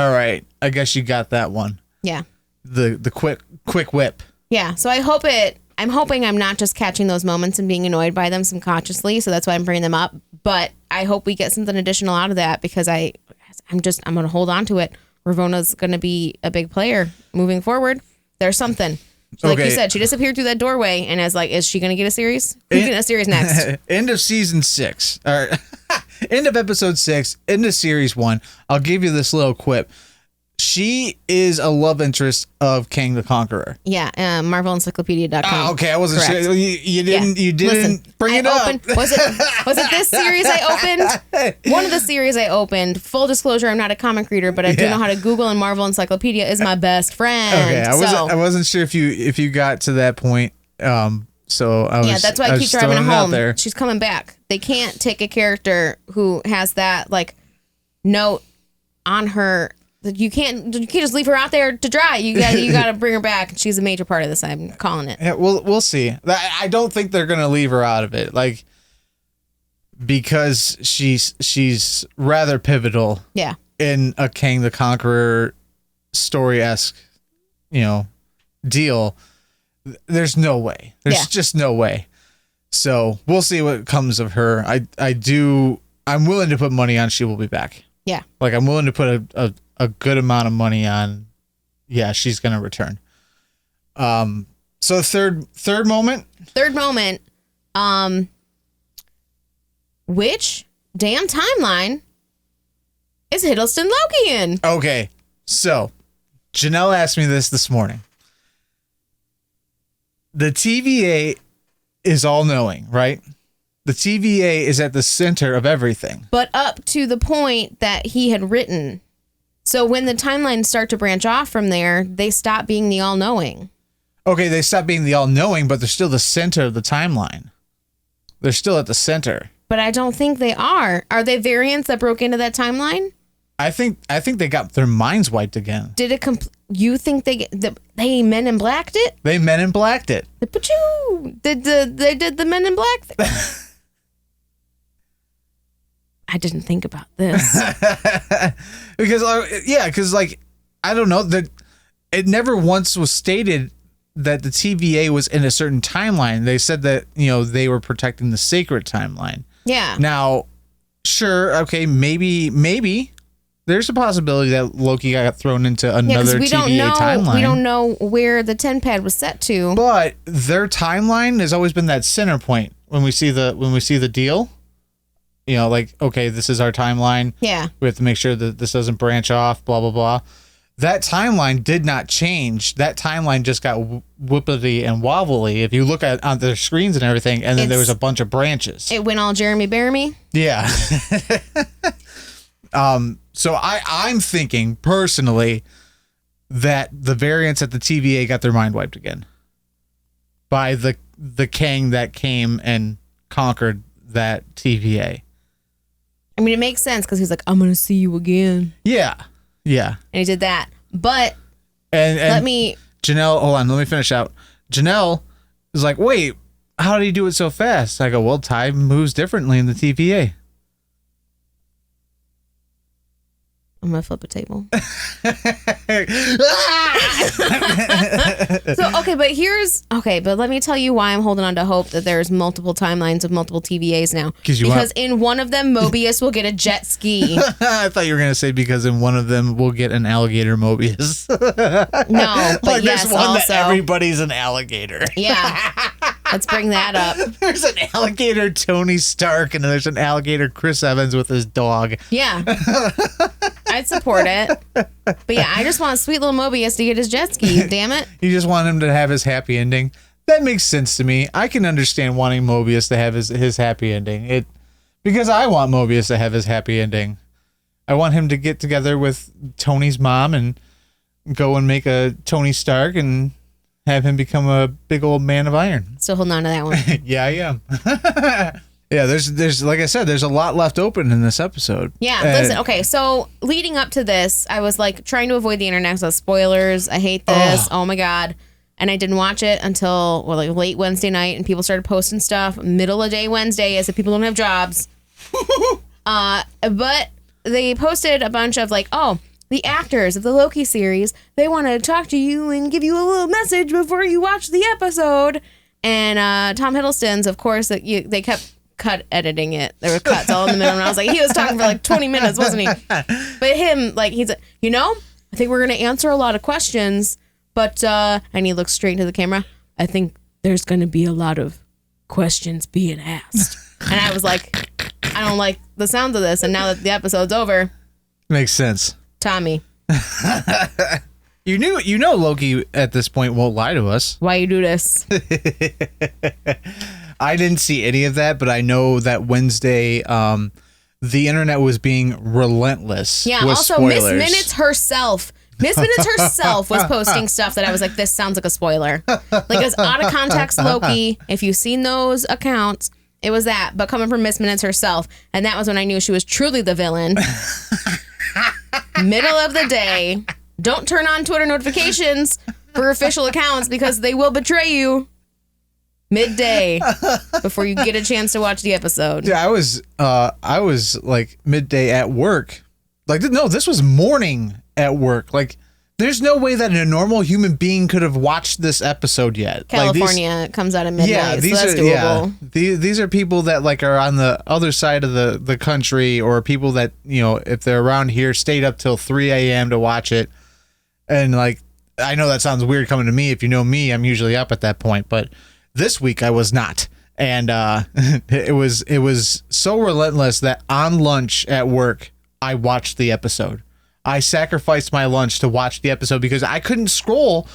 [SPEAKER 2] all right, I guess you got that one.
[SPEAKER 1] Yeah.
[SPEAKER 2] The quick whip.
[SPEAKER 1] Yeah. So I'm hoping I'm not just catching those moments and being annoyed by them subconsciously, so that's why I'm bringing them up. But I hope we get something additional out of that because I'm going to hold on to it. Ravona's going to be a big player moving forward. There's something. So like you said, she disappeared through that doorway, and I was like, is she going to get a series? Who's getting a series next?
[SPEAKER 2] End of season 6. Or end of episode 6, end of series 1. I'll give you this little quip. She is a love interest of Kang the Conqueror.
[SPEAKER 1] Yeah, MarvelEncyclopedia.com.
[SPEAKER 2] Oh, okay, I wasn't sure. You didn't
[SPEAKER 1] Listen,
[SPEAKER 2] bring it up.
[SPEAKER 1] Was it this series I opened? One of the series I opened. Full disclosure, I'm not a comic reader, but I do know how to Google, and Marvel Encyclopedia is my best friend.
[SPEAKER 2] Okay, I wasn't sure if you got to that point. So I was,
[SPEAKER 1] that's why I keep driving
[SPEAKER 2] her
[SPEAKER 1] home.
[SPEAKER 2] there.
[SPEAKER 1] She's coming back. They can't take a character who has that like note on her. You can't just leave her out there to dry. You got to bring her back. She's a major part of this. I'm calling it.
[SPEAKER 2] Yeah, we'll see. I don't think they're gonna leave her out of it, like because she's rather pivotal.
[SPEAKER 1] Yeah.
[SPEAKER 2] In a Kang the Conqueror story-esque, deal. There's no way. There's just no way. So we'll see what comes of her. I'm willing to put money on she will be back.
[SPEAKER 1] Yeah.
[SPEAKER 2] Like I'm willing to put a good amount of money on, she's gonna return. So third moment.
[SPEAKER 1] Which damn timeline is Hiddleston Loki in?
[SPEAKER 2] Okay, so Janelle asked me this morning. The TVA is all knowing, right? The TVA is at the center of everything.
[SPEAKER 1] But up to the point that he had written. So when the timelines start to branch off from there, they stop being the all-knowing.
[SPEAKER 2] Okay, they stop being the all-knowing, but they're still the center of the timeline. They're still at the center.
[SPEAKER 1] But I don't think they are. Are they variants that broke into that timeline?
[SPEAKER 2] I think they got their minds wiped again.
[SPEAKER 1] Did it? You think they Men in Blacked it?
[SPEAKER 2] They Men in Blacked it.
[SPEAKER 1] They did the Men in Black thing. I didn't think about this.
[SPEAKER 2] because like I don't know that it never once was stated that the TVA was in a certain timeline. They said that they were protecting the sacred timeline.
[SPEAKER 1] Yeah.
[SPEAKER 2] Now, sure, okay, maybe there's a possibility that Loki got thrown into another TVA timeline.
[SPEAKER 1] We don't know where the 10 pad was set to.
[SPEAKER 2] But their timeline has always been that center point when we see the deal. Like, okay, this is our timeline.
[SPEAKER 1] Yeah.
[SPEAKER 2] We have to make sure that this doesn't branch off, blah, blah, blah. that timeline did not change. That timeline just got whoopity and wobbly. If you look at on their screens and everything, and then there was a bunch of branches.
[SPEAKER 1] It went all Jeremy Bearimy.
[SPEAKER 2] Yeah. So I'm thinking personally that the variants at the TVA got their mind wiped again by the Kang that came and conquered that TVA.
[SPEAKER 1] I mean, it makes sense because he's like, I'm going to see you again.
[SPEAKER 2] Yeah. Yeah.
[SPEAKER 1] And he did that. But
[SPEAKER 2] and Janelle, hold on, let me finish out. Janelle is like, wait, how did he do it so fast? I go, well, time moves differently in the TVA.
[SPEAKER 1] I'm going to flip a table. But let me tell you why I'm holding on to hope that there's multiple timelines of multiple TVAs now. Because in one of them, Mobius will get a jet ski.
[SPEAKER 2] I thought you were going to say because in one of them, we'll get an alligator Mobius.
[SPEAKER 1] No, but
[SPEAKER 2] like
[SPEAKER 1] yes,
[SPEAKER 2] there's one
[SPEAKER 1] also.
[SPEAKER 2] that everybody's an alligator.
[SPEAKER 1] Yeah. Let's bring that up.
[SPEAKER 2] There's an alligator Tony Stark, and there's an alligator Chris Evans with his dog.
[SPEAKER 1] Yeah. I'd support it. But yeah, I just want a sweet little Mobius to get his jet ski, damn it.
[SPEAKER 2] You just want him to have his happy ending. That makes sense to me. I can understand wanting Mobius to have his happy ending. Because I want Mobius to have his happy ending. I want him to get together with Tony's mom and go and make a Tony Stark and have him become a big old man of iron.
[SPEAKER 1] Still holding on to that one.
[SPEAKER 2] Yeah, I am. Yeah, there's like I said, there's a lot left open in this episode.
[SPEAKER 1] Yeah, listen, okay, so leading up to this, I was like trying to avoid the internet because spoilers. I hate this. Oh my God. And I didn't watch it until like late Wednesday night, and people started posting stuff middle of day Wednesday as if people don't have jobs. But they posted a bunch of like, oh, the actors of the Loki series, they want to talk to you and give you a little message before you watch the episode. And Tom Hiddleston's, of course, they kept editing it. There were cuts all in the middle, and I was like, he was talking for like 20 minutes, wasn't he? But him, like, he's like, I think we're going to answer a lot of questions, but, and he looks straight into the camera, I think there's going to be a lot of questions being asked. And I was like, I don't like the sounds of this, and now that the episode's over.
[SPEAKER 2] Makes sense.
[SPEAKER 1] Tommy.
[SPEAKER 2] You know Loki at this point won't lie to us.
[SPEAKER 1] Why you do this?
[SPEAKER 2] I didn't see any of that, but I know that Wednesday, the internet was being relentless.
[SPEAKER 1] Yeah,
[SPEAKER 2] with
[SPEAKER 1] also
[SPEAKER 2] spoilers.
[SPEAKER 1] Miss Minutes herself was posting stuff that I was like, this sounds like a spoiler. Like, it's out of context Loki. If you've seen those accounts, it was that. But coming from Miss Minutes herself, and that was when I knew she was truly the villain. Middle of the day. Don't turn on Twitter notifications for official accounts because they will betray you. Midday before you get a chance to watch the episode.
[SPEAKER 2] Yeah, I was like midday at work. Like, no, this was morning at work. Like, there's no way that a normal human being could have watched this episode yet.
[SPEAKER 1] California comes out at midnight,
[SPEAKER 2] yeah,
[SPEAKER 1] so that's doable.
[SPEAKER 2] Yeah, these are people that like are on the other side of the country, or people that, if they're around here, stayed up till 3 a.m. to watch it. And like, I know that sounds weird coming to me. If you know me, I'm usually up at that point, but this week I was not. And it was so relentless that on lunch at work, I watched the episode. I sacrificed my lunch to watch the episode because I couldn't scroll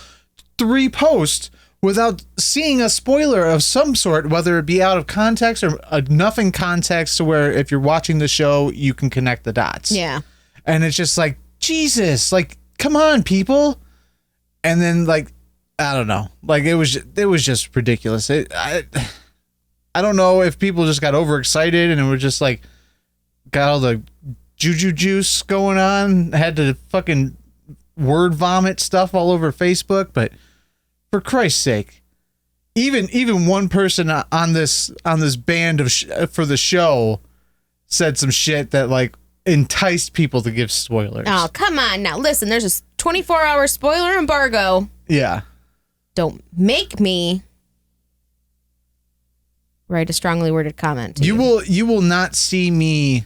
[SPEAKER 2] 3 posts without seeing a spoiler of some sort, whether it be out of context or enough in context to where if you're watching the show, you can connect the dots.
[SPEAKER 1] Yeah.
[SPEAKER 2] And it's just like, Jesus, like, come on, people. And then, like, I don't know. Like, it was just ridiculous. I don't know if people just got overexcited and it was just like got all the juju juice going on, had to fucking word vomit stuff all over Facebook, but for Christ's sake, even one person on this band of for the show said some shit that like enticed people to give spoilers.
[SPEAKER 1] Oh, come on now. Listen, there's a 24-hour spoiler embargo.
[SPEAKER 2] Yeah.
[SPEAKER 1] Don't make me write a strongly worded comment.
[SPEAKER 2] You will not see me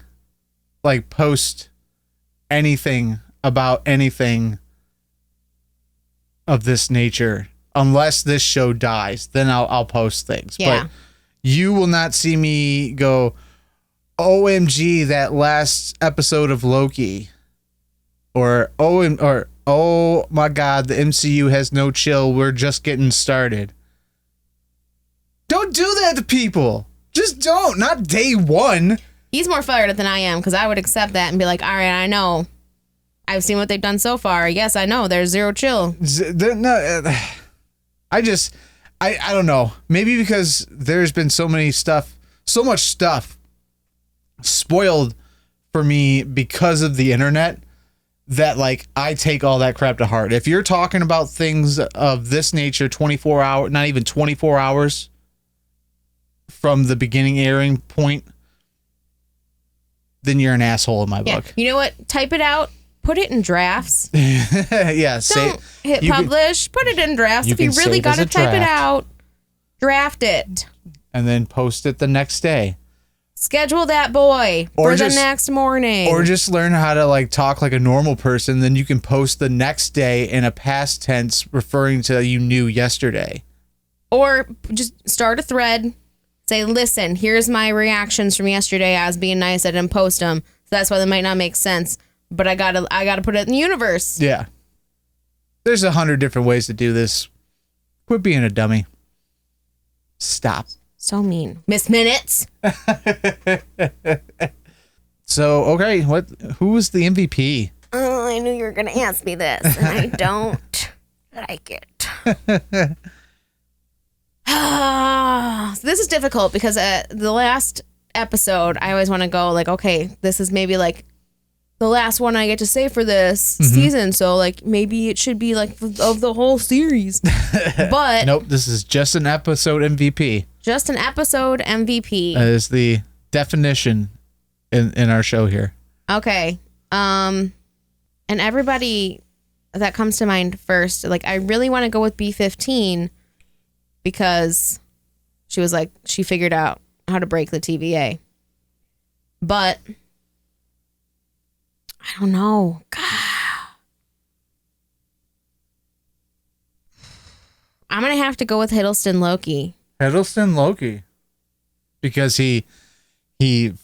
[SPEAKER 2] like post anything about anything of this nature unless this show dies. Then I'll post things.
[SPEAKER 1] Yeah.
[SPEAKER 2] But you will not see me go, OMG, that last episode of Loki, or oh my God, the MCU has no chill. We're just getting started. Don't do that to people. Just don't. Not day one.
[SPEAKER 1] He's more fired up than I am because I would accept that and be like, all right, I know. I've seen what they've done so far. Yes, I know. There's zero chill.
[SPEAKER 2] No, I don't know. Maybe because there's been so much stuff spoiled for me because of the internet that like I take all that crap to heart. If you're talking about things of this nature 24 hours, not even 24 hours from the beginning airing point, then you're an asshole in my book.
[SPEAKER 1] You know what? Type it out. Put it in drafts.
[SPEAKER 2] Yeah.
[SPEAKER 1] Don't hit publish. Put it in drafts. If you really got to type it out, draft it.
[SPEAKER 2] And then post it the next day.
[SPEAKER 1] Schedule that boy for the next morning.
[SPEAKER 2] Or just learn how to like talk like a normal person. Then you can post the next day in a past tense referring to you knew yesterday.
[SPEAKER 1] Or just start a thread. Say, listen, here's my reactions from yesterday. I was being nice. I didn't post them. So that's why they might not make sense. But I gotta put it in the universe.
[SPEAKER 2] Yeah. There's 100 different ways to do this. Quit being a dummy. Stop.
[SPEAKER 1] So mean. Miss Minutes.
[SPEAKER 2] So, okay, who was the MVP?
[SPEAKER 1] Oh, I knew you were gonna ask me this, and I don't like it. So this is difficult because the last episode, I always want to go like, okay, this is maybe like the last one I get to say for this season, so like maybe it should be like of the whole series. But
[SPEAKER 2] nope, this is just an episode MVP.
[SPEAKER 1] Just an episode MVP.
[SPEAKER 2] That is the definition in our show here.
[SPEAKER 1] Okay. And everybody that comes to mind first, like I really want to go with B15 because she was like, she figured out how to break the TVA. But I don't know. God. I'm going to have to go with Hiddleston Loki.
[SPEAKER 2] Hiddleston Loki. Because he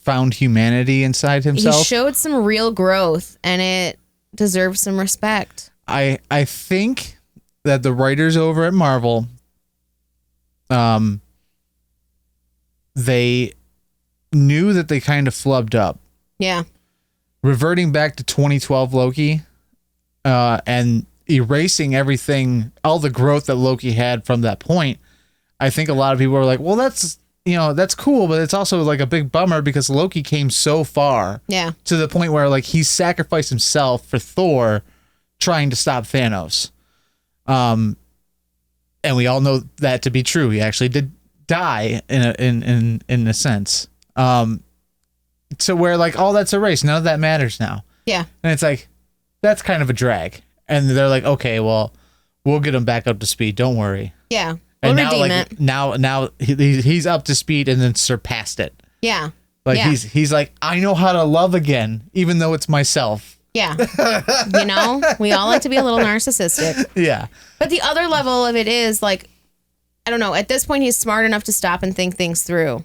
[SPEAKER 2] found humanity inside himself.
[SPEAKER 1] He showed some real growth and it deserves some respect.
[SPEAKER 2] I think that the writers over at Marvel, they knew that they kind of flubbed up.
[SPEAKER 1] Yeah.
[SPEAKER 2] Reverting back to 2012 Loki, and erasing everything, all the growth that Loki had from that point. I think a lot of people are like, well, that's cool, but it's also like a big bummer because Loki came so far.
[SPEAKER 1] Yeah.
[SPEAKER 2] To the point where like he sacrificed himself for Thor trying to stop Thanos. And we all know that to be true. He actually did die in a sense. To where like all that's erased, none of that matters now.
[SPEAKER 1] Yeah.
[SPEAKER 2] And it's like that's kind of a drag. And they're like, okay, well, we'll get him back up to speed. Don't worry.
[SPEAKER 1] Yeah.
[SPEAKER 2] And
[SPEAKER 1] We'll
[SPEAKER 2] now,
[SPEAKER 1] redeem
[SPEAKER 2] like,
[SPEAKER 1] it.
[SPEAKER 2] now he's up to speed and then surpassed it.
[SPEAKER 1] Yeah.
[SPEAKER 2] Like
[SPEAKER 1] yeah.
[SPEAKER 2] he's like, I know how to love again, even though it's myself.
[SPEAKER 1] Yeah. You know, we all like to be a little narcissistic.
[SPEAKER 2] Yeah.
[SPEAKER 1] But the other level of it is like, I don't know. At this point, he's smart enough to stop and think things through.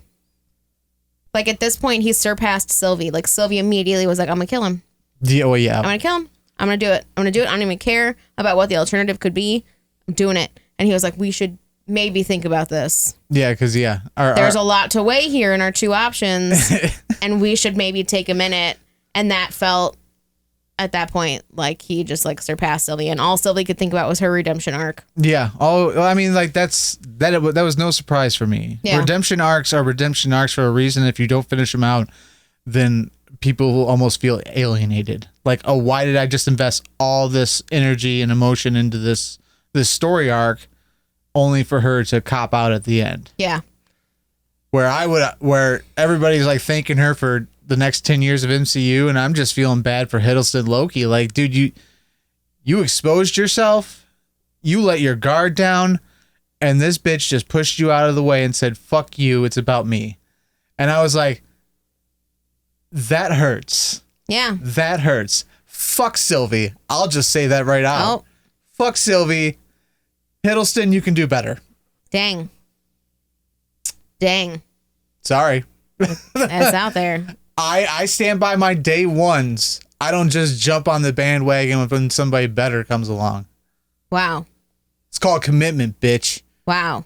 [SPEAKER 1] Like at this point, he's surpassed Sylvie. Like Sylvie immediately was like, I'm going to kill him.
[SPEAKER 2] Yeah. Well, yeah.
[SPEAKER 1] I'm going to kill him. I'm going to do it. I'm going to do it. I don't even care about what the alternative could be. I'm doing it. And he was like, we should maybe think about this.
[SPEAKER 2] Yeah. Because, yeah.
[SPEAKER 1] There's a lot to weigh here in our two options. And we should maybe take a minute. And that felt at that point like he just like surpassed Sylvie. And all Sylvie could think about was her redemption arc.
[SPEAKER 2] Yeah. Oh, I mean, like that was no surprise for me.
[SPEAKER 1] Yeah.
[SPEAKER 2] Redemption arcs are redemption arcs for a reason. If you don't finish them out, then people will almost feel alienated. Like, oh, why did I just invest all this energy and emotion into this story arc only for her to cop out at the end?
[SPEAKER 1] Yeah.
[SPEAKER 2] Where everybody's like thanking her for the next 10 years of MCU, and I'm just feeling bad for Hiddleston Loki. Like, dude, you exposed yourself, you let your guard down, and this bitch just pushed you out of the way and said, fuck you, it's about me. And I was like, that hurts.
[SPEAKER 1] Yeah.
[SPEAKER 2] That hurts. Fuck Sylvie. I'll just say that right out.
[SPEAKER 1] Oh.
[SPEAKER 2] Fuck Sylvie. Hiddleston, you can do better.
[SPEAKER 1] Dang.
[SPEAKER 2] Sorry.
[SPEAKER 1] That's out there.
[SPEAKER 2] I stand by my day ones I don't just jump on the bandwagon when somebody better comes along.
[SPEAKER 1] Wow.
[SPEAKER 2] It's called commitment, bitch.
[SPEAKER 1] Wow.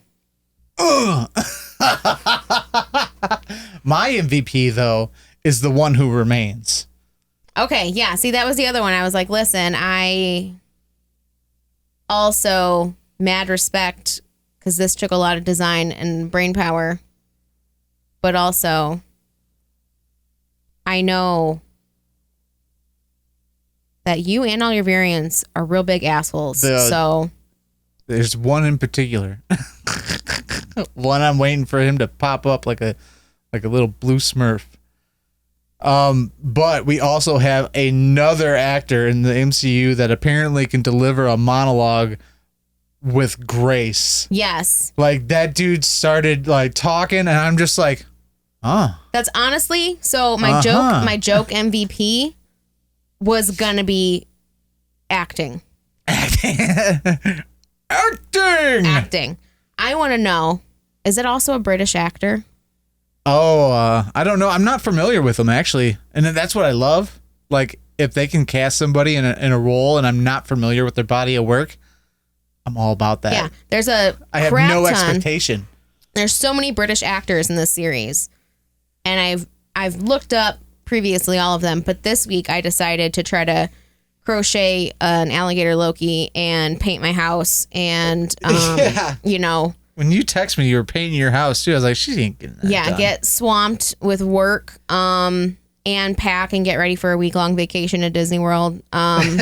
[SPEAKER 2] My MVP, though, is the one who remains.
[SPEAKER 1] Okay, yeah. See, that was the other one. I was like, listen, I also mad respect because this took a lot of design and brain power. But also, I know that you and all your variants are real big assholes. So
[SPEAKER 2] there's one in particular. One I'm waiting for him to pop up like a little blue Smurf. But we also have another actor in the MCU that apparently can deliver a monologue with grace.
[SPEAKER 1] yes.
[SPEAKER 2] Like that dude started like talking and I'm just like,
[SPEAKER 1] That's honestly, so my joke MVP was gonna be acting.
[SPEAKER 2] acting.
[SPEAKER 1] Acting. I want to know, is it also a British actor?
[SPEAKER 2] Oh, I don't know. I'm not familiar with them actually, and that's what I love. Like if they can cast somebody in a role, and I'm not familiar with their body of work, I'm all about that.
[SPEAKER 1] Yeah, there's a
[SPEAKER 2] I have
[SPEAKER 1] crap
[SPEAKER 2] no
[SPEAKER 1] ton.
[SPEAKER 2] expectation.
[SPEAKER 1] There's so many British actors in this series, and I've looked up previously all of them, but this week I decided to try to crochet an alligator Loki and paint my house, and
[SPEAKER 2] Yeah.
[SPEAKER 1] you know,
[SPEAKER 2] When you text me, you were painting your house too. I was like, she ain't getting that done.
[SPEAKER 1] get swamped with work, and pack and get ready for a week-long vacation at Disney World. Yeah,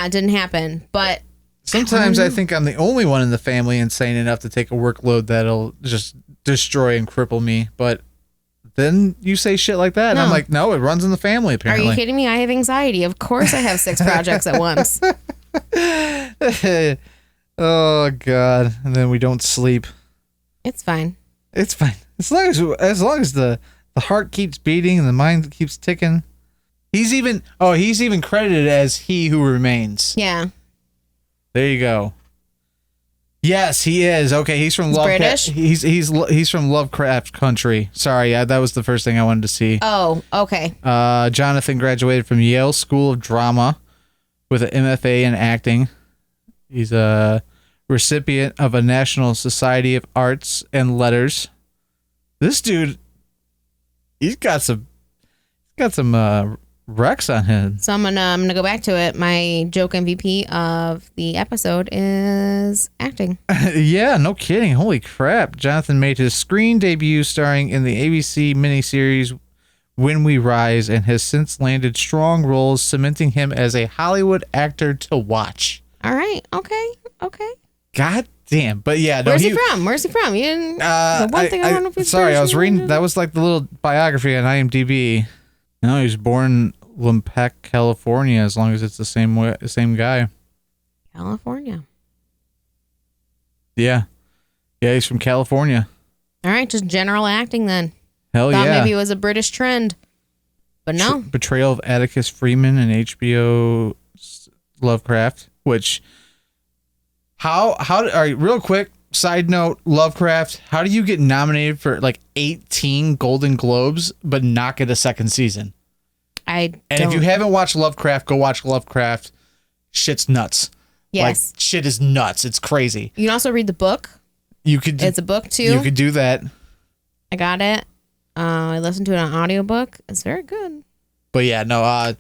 [SPEAKER 1] it didn't happen, but
[SPEAKER 2] Sometimes I think I'm the only one in the family insane enough to take a workload that'll just destroy and cripple me. But then you say shit like that, and I'm
[SPEAKER 1] No.
[SPEAKER 2] like, no, it runs in the family
[SPEAKER 1] are
[SPEAKER 2] apparently.
[SPEAKER 1] you kidding me? I have anxiety. Of course I have 6 projects at once.
[SPEAKER 2] Oh God! And then we don't sleep.
[SPEAKER 1] It's fine.
[SPEAKER 2] It's fine as long as the heart keeps beating and the mind keeps ticking. He's even credited as he who remains.
[SPEAKER 1] Yeah.
[SPEAKER 2] There you go. Yes, he is. Okay, he's from
[SPEAKER 1] British?
[SPEAKER 2] He's from Lovecraft country. Sorry, that was the first thing I wanted to see.
[SPEAKER 1] Oh, okay.
[SPEAKER 2] Jonathan graduated from Yale School of Drama with an MFA in acting. He's a recipient of a National Society of Arts and Letters. This dude, he's got some Rex on him.
[SPEAKER 1] So I'm gonna go back to it. My joke MVP of the episode is acting.
[SPEAKER 2] Yeah, no kidding. Holy crap. Jonathan made his screen debut starring in the ABC miniseries When We Rise and has since landed strong roles, cementing him as a Hollywood actor to watch.
[SPEAKER 1] All right. Okay.
[SPEAKER 2] God damn. But yeah, no,
[SPEAKER 1] Where's he from? You didn't. The one thing I don't know if he's
[SPEAKER 2] sorry, I was
[SPEAKER 1] British or
[SPEAKER 2] reading.
[SPEAKER 1] not.
[SPEAKER 2] That was like the little biography on IMDb. No, he was born in Lempeck, California. As long as it's the same guy.
[SPEAKER 1] California.
[SPEAKER 2] Yeah, he's from California.
[SPEAKER 1] All right, just general acting then.
[SPEAKER 2] Hell
[SPEAKER 1] Thought
[SPEAKER 2] yeah.
[SPEAKER 1] maybe it was a British trend, but no.
[SPEAKER 2] Portrayal of Atticus Freeman in HBO Lovecraft, which all right, real quick side note, Lovecraft, how do you get nominated for like 18 Golden Globes but not get a second season? And if you haven't watched Lovecraft, go watch Lovecraft. Shit's nuts.
[SPEAKER 1] Yes.
[SPEAKER 2] Like shit is nuts. It's crazy.
[SPEAKER 1] You can also read the book. It's a book too.
[SPEAKER 2] You could do that.
[SPEAKER 1] I got it. I listened to it on audiobook. It's very good.
[SPEAKER 2] But yeah, no.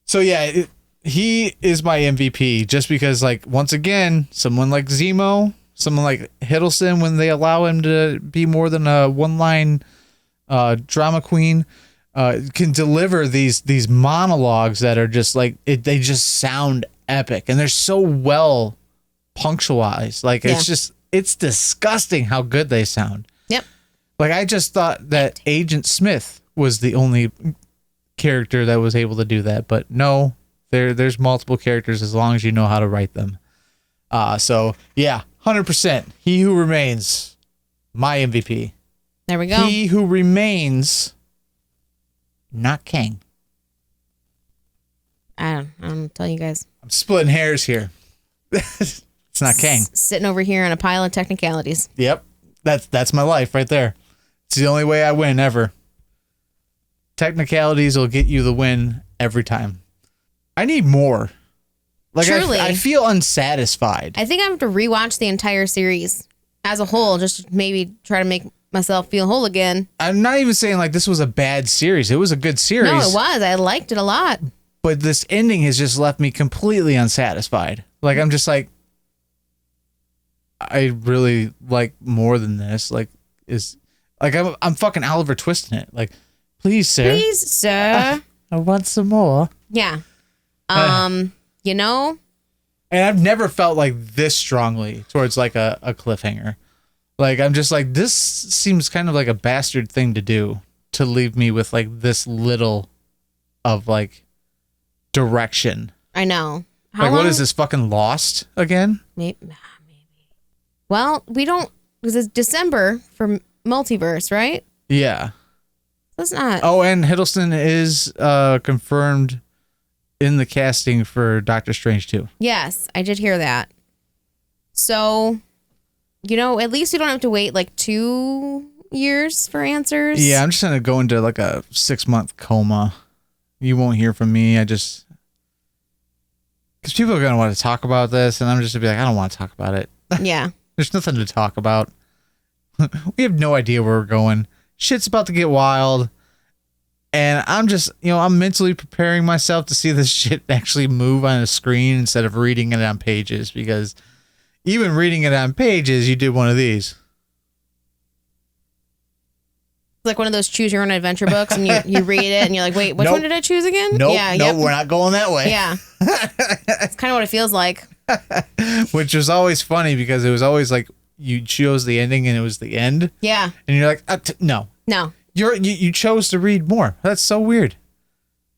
[SPEAKER 2] So yeah, he is my MVP just because, like, once again, someone like Zemo, someone like Hiddleston, when they allow him to be more than a one-line drama queen, can deliver these monologues that are just like they just sound epic, and they're so well punctualized. Like it's disgusting how good they sound.
[SPEAKER 1] Yep.
[SPEAKER 2] Like I just thought that Agent Smith was the only character that was able to do that, but no, there's multiple characters as long as you know how to write them. So yeah, 100%. He Who Remains, my MVP.
[SPEAKER 1] There we go.
[SPEAKER 2] He Who Remains, not Kang.
[SPEAKER 1] I don't tell you guys.
[SPEAKER 2] I'm splitting hairs here. It's not Kang.
[SPEAKER 1] Sitting over here on a pile of technicalities.
[SPEAKER 2] Yep, that's my life right there. It's the only way I win ever. technicalities will get you the win every time. I need more. Like
[SPEAKER 1] Truly.
[SPEAKER 2] I feel unsatisfied.
[SPEAKER 1] I think I have to rewatch the entire series as a whole, just to maybe try to make myself feel whole again.
[SPEAKER 2] I'm not even saying like this was a bad series. It was a good series.
[SPEAKER 1] No, it was. I liked it a lot.
[SPEAKER 2] But this ending has just left me completely unsatisfied. Like I'm just like, I really like more than this. Like I'm fucking Oliver twisting it. Like, please, sir.
[SPEAKER 1] Please, sir.
[SPEAKER 2] I want some more.
[SPEAKER 1] Yeah. You know,
[SPEAKER 2] And I've never felt like this strongly towards like a cliffhanger. Like I'm just like, this seems kind of like a bastard thing to do, to leave me with like this little of like direction.
[SPEAKER 1] I know.
[SPEAKER 2] Like what is this, fucking Lost again?
[SPEAKER 1] Maybe. Well, we don't, because it's December for Multiverse, right?
[SPEAKER 2] Yeah.
[SPEAKER 1] That's not.
[SPEAKER 2] Oh, and Hiddleston is confirmed in the casting for Doctor Strange 2.
[SPEAKER 1] Yes, I did hear that. So, you know, at least we don't have to wait like 2 years for answers.
[SPEAKER 2] Yeah, I'm just gonna go into like a 6-month coma. You won't hear from me. Because people are gonna want to talk about this, and I'm just gonna be like, I don't want to talk about it.
[SPEAKER 1] Yeah.
[SPEAKER 2] There's nothing to talk about. We have no idea where we're going. Shit's about to get wild. And I'm just, I'm mentally preparing myself to see this shit actually move on a screen instead of reading it on pages, because even reading it on pages, you did one of these.
[SPEAKER 1] It's like one of those choose your own adventure books, and you read it and you're like, wait, which
[SPEAKER 2] Nope.
[SPEAKER 1] one did I choose again?
[SPEAKER 2] Nope,
[SPEAKER 1] Yeah,
[SPEAKER 2] nope,
[SPEAKER 1] yep.
[SPEAKER 2] we're not going that way.
[SPEAKER 1] Yeah. It's kind of what it feels like.
[SPEAKER 2] Which was always funny because it was always like you chose the ending and it was the end.
[SPEAKER 1] Yeah.
[SPEAKER 2] And you're like, no.
[SPEAKER 1] No.
[SPEAKER 2] You chose to read more. That's so weird.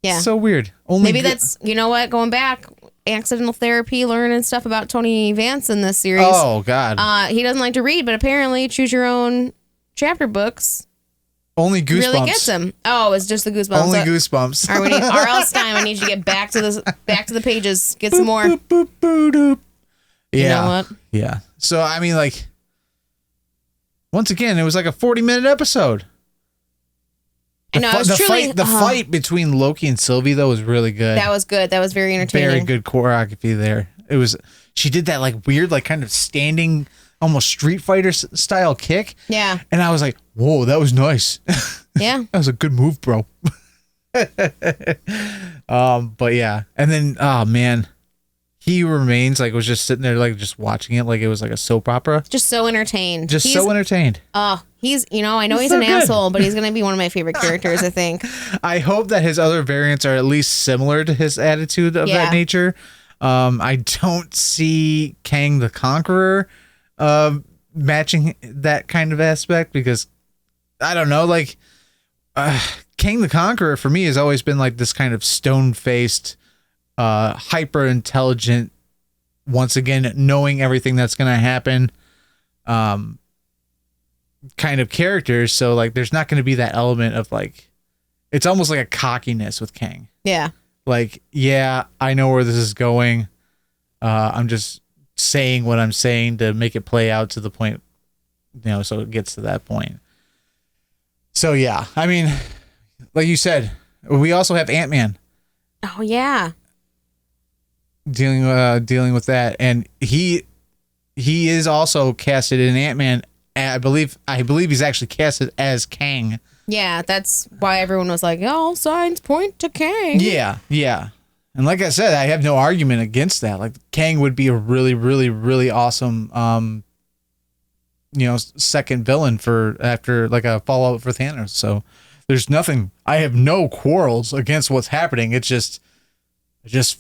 [SPEAKER 1] Yeah.
[SPEAKER 2] So weird. Only
[SPEAKER 1] Maybe that's, you know what, going back, accidental therapy, learning stuff about Tony Vance in this series.
[SPEAKER 2] Oh, God.
[SPEAKER 1] He doesn't like to read, but apparently choose your own chapter books
[SPEAKER 2] Only Goosebumps.
[SPEAKER 1] really gets him. Oh, it's just the Goosebumps.
[SPEAKER 2] Only Goosebumps.
[SPEAKER 1] All right, we need R.L. Stein. I need you to get back to the pages. Get some more.
[SPEAKER 2] Boop, boop, boop, boop. Yeah.
[SPEAKER 1] You know what?
[SPEAKER 2] Yeah. So, I mean, like, once again, it was like a 40-minute episode.
[SPEAKER 1] I know, it was truly...
[SPEAKER 2] The fight between Loki and Sylvie, though, was really good.
[SPEAKER 1] That was good. That was very entertaining.
[SPEAKER 2] Very good choreography there. She did that, like, weird, like, kind of standing, almost Street Fighter style kick.
[SPEAKER 1] Yeah.
[SPEAKER 2] And I was like, whoa, that was nice.
[SPEAKER 1] Yeah.
[SPEAKER 2] That was a good move, bro. But yeah. And then, oh, man. He Remains, like, was just sitting there, like, just watching it like it was like a soap opera.
[SPEAKER 1] Just so entertained.
[SPEAKER 2] So entertained.
[SPEAKER 1] Oh, he's, I know
[SPEAKER 2] He's
[SPEAKER 1] he's
[SPEAKER 2] so
[SPEAKER 1] an
[SPEAKER 2] good.
[SPEAKER 1] asshole, but he's going to be one of my favorite characters, I think.
[SPEAKER 2] I hope that his other variants are at least similar to his attitude of
[SPEAKER 1] Yeah.
[SPEAKER 2] that nature. I don't see Kang the Conqueror matching that kind of aspect, because I don't know, like Kang the Conqueror for me has always been like this kind of stone-faced, hyper intelligent, once again knowing everything that's going to happen kind of character. So like there's not going to be that element of like, it's almost like a cockiness with Kang.
[SPEAKER 1] Yeah.
[SPEAKER 2] Like, yeah, I know where this is going. I'm just saying what I'm saying to make it play out to the point, so it gets to that point. So yeah, I mean, like you said, we also have Ant-Man
[SPEAKER 1] Oh, yeah.
[SPEAKER 2] dealing with that, and he is also casted in Ant-Man. I believe he's actually casted as Kang.
[SPEAKER 1] Yeah, that's why everyone was like, all signs point to Kang.
[SPEAKER 2] Yeah, yeah. And like I said, I have no argument against that. Like Kang would be a really, really, really awesome, second villain after like a follow-up for Thanos. So there's nothing. I have no quarrels against what's happening. It just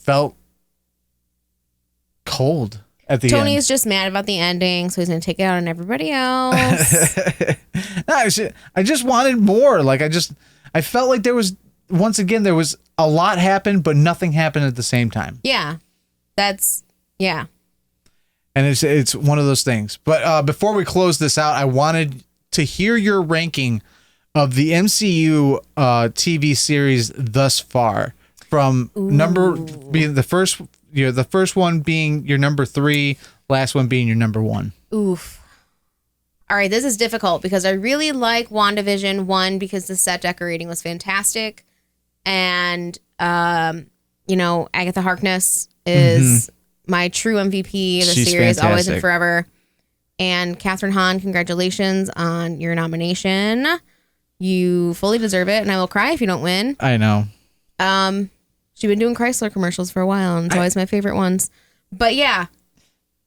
[SPEAKER 2] felt cold at the end.
[SPEAKER 1] Tony's just mad about the ending, so he's going to take it out on everybody else.
[SPEAKER 2] I just wanted more. Like I felt like there was a lot happened, but nothing happened at the same time.
[SPEAKER 1] Yeah. Yeah.
[SPEAKER 2] And it's one of those things. But before we close this out, I wanted to hear your ranking of the MCU TV series thus far, from the first one being your number 3, last one being your number 1.
[SPEAKER 1] Oof. All right, this is difficult because I really like WandaVision, one, because the set decorating was fantastic. And, Agatha Harkness is my true MVP of the
[SPEAKER 2] She's
[SPEAKER 1] series, always
[SPEAKER 2] fantastic.
[SPEAKER 1] and forever. And Catherine Hahn, congratulations on your nomination. You fully deserve it, and I will cry if you don't win.
[SPEAKER 2] I know.
[SPEAKER 1] She's been doing Chrysler commercials for a while, and it's always my favorite ones. But yeah.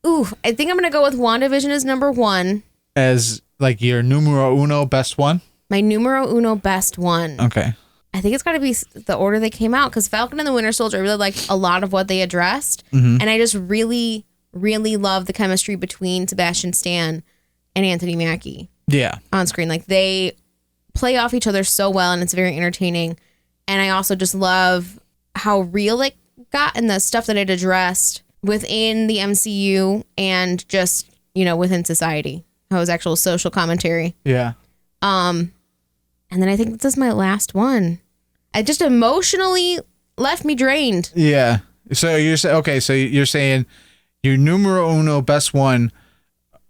[SPEAKER 1] Ooh, I think I'm going to go with WandaVision as number one.
[SPEAKER 2] As like your numero uno best one?
[SPEAKER 1] My numero uno best one.
[SPEAKER 2] Okay.
[SPEAKER 1] I think it's got to be the order they came out, because Falcon and the Winter Soldier, I really liked a lot of what they addressed. And I just really, really love the chemistry between Sebastian Stan and Anthony Mackie
[SPEAKER 2] Yeah.
[SPEAKER 1] on screen. Like, they play off each other so well, and it's very entertaining. And I also just love how real it got and the stuff that it addressed within the MCU and just, within society. How it was actual social commentary.
[SPEAKER 2] Yeah.
[SPEAKER 1] And then I think this is my last one. I just emotionally left me drained.
[SPEAKER 2] Yeah. So you're saying, okay, so you're saying your numero uno best one,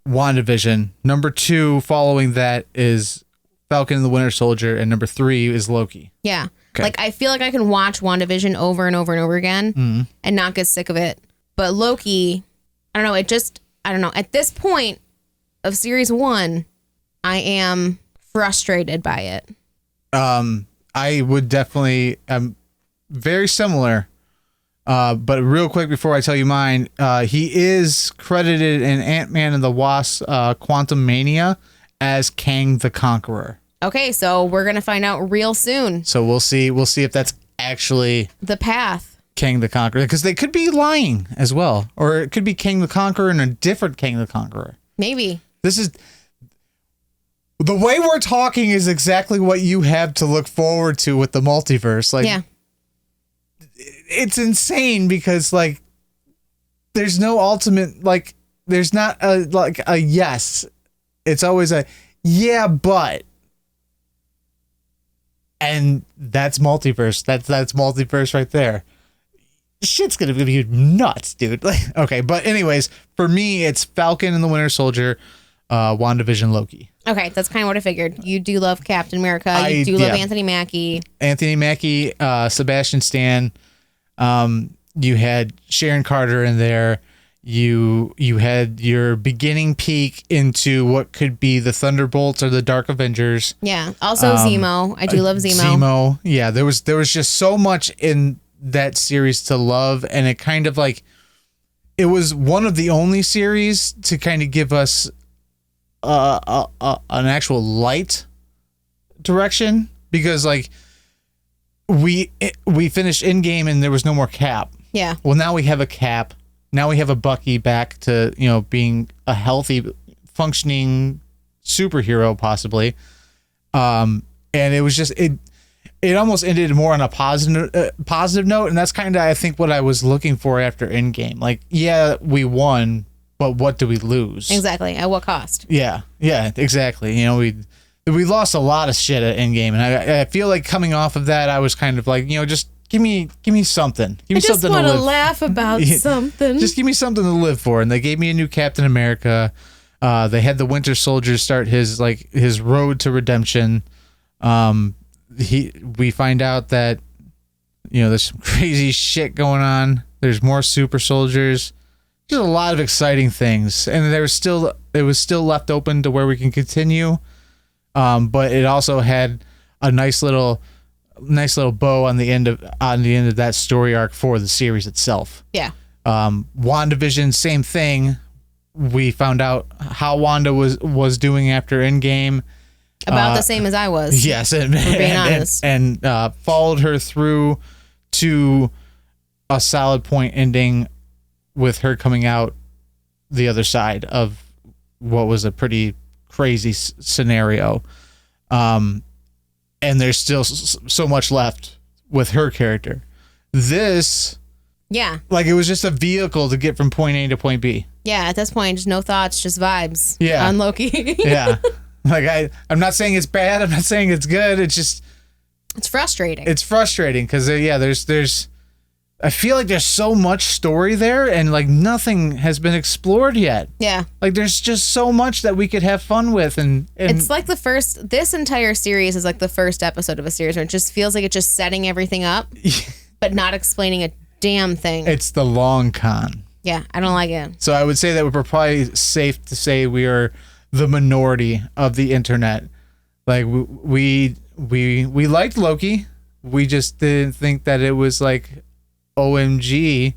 [SPEAKER 2] WandaVision. Number two following that is Falcon and the Winter Soldier, and number three is Loki.
[SPEAKER 1] Yeah.
[SPEAKER 2] Okay.
[SPEAKER 1] Like, I feel like I can watch WandaVision over and over and over again and not get sick of it. But Loki, I don't know. At this point of series one, I am frustrated by it.
[SPEAKER 2] I would definitely, very similar. But real quick before I tell you mine, he is credited in Ant-Man and the Wasp, Quantum Mania as Kang the Conqueror.
[SPEAKER 1] Okay, so we're going to find out real soon.
[SPEAKER 2] So we'll see if that's actually
[SPEAKER 1] The path.
[SPEAKER 2] Kang the Conqueror, because they could be lying as well, or it could be Kang the Conqueror and a different Kang the Conqueror.
[SPEAKER 1] Maybe.
[SPEAKER 2] This is the way we're talking is exactly what you have to look forward to with the multiverse. Like,
[SPEAKER 1] Yeah.
[SPEAKER 2] it's insane because like there's no ultimate, like there's not a yes. It's always a yeah, but. And that's multiverse. That's multiverse right there. Shit's gonna be nuts, dude. Like, okay, but anyways, for me, it's Falcon and the Winter Soldier, WandaVision, Loki.
[SPEAKER 1] Okay, that's kind of what I figured. You do love Captain America. You do love Anthony Mackie.
[SPEAKER 2] Anthony Mackie, Sebastian Stan. You had Sharon Carter in there. You had your beginning peek into what could be the Thunderbolts or the Dark Avengers.
[SPEAKER 1] Yeah. Also Zemo. I do love Zemo.
[SPEAKER 2] Zemo. Yeah, there was just so much in that series to love, and it kind of like it was one of the only series to kind of give us an actual light direction, because like we finished Endgame and there was no more Cap.
[SPEAKER 1] Yeah.
[SPEAKER 2] Well, now we have a Cap. Now we have a Bucky back to, being a healthy, functioning superhero, possibly. And it was just it almost ended more on a positive note, and that's kind of, I think, what I was looking for after Endgame. Like, yeah, we won, but what do we lose?
[SPEAKER 1] Exactly. At what cost?
[SPEAKER 2] Yeah, exactly. We lost a lot of shit at Endgame, and I feel like coming off of that, I was kind of like, just give me something. Give me something to live.
[SPEAKER 1] I just want to laugh about something.
[SPEAKER 2] Just give me something to live for. And they gave me a new Captain America. They had the Winter Soldier start his road to redemption. We find out that there's some crazy shit going on. There's more super soldiers. There's a lot of exciting things, and it was still left open to where we can continue. But it also had a nice little bow on the end of that story arc for the series itself.
[SPEAKER 1] Yeah.
[SPEAKER 2] WandaVision, same thing. We found out how Wanda was doing after Endgame.
[SPEAKER 1] About the same as I was.
[SPEAKER 2] Yes,
[SPEAKER 1] being honest.
[SPEAKER 2] and followed her through to a solid point ending with her coming out the other side of what was a pretty crazy scenario. And there's still so much left with her character. This,
[SPEAKER 1] Yeah.
[SPEAKER 2] like, it was just a vehicle to get from point A to point B.
[SPEAKER 1] Yeah. At this point, just no thoughts, just vibes.
[SPEAKER 2] Yeah.
[SPEAKER 1] On Loki.
[SPEAKER 2] Yeah. Like, I'm not saying it's bad. I'm not saying it's good. It's just,
[SPEAKER 1] It's frustrating.
[SPEAKER 2] it's frustrating because, there's I feel like there's so much story there and like nothing has been explored yet.
[SPEAKER 1] Yeah.
[SPEAKER 2] Like there's just so much that we could have fun with and
[SPEAKER 1] It's like this entire series is like the first episode of a series where it just feels like it's just setting everything up, but not explaining a damn thing.
[SPEAKER 2] it's the long con.
[SPEAKER 1] Yeah, I don't like it.
[SPEAKER 2] So I would say that we're probably safe to say we are the minority of the internet. Like we liked Loki. We just didn't think that it was like OMG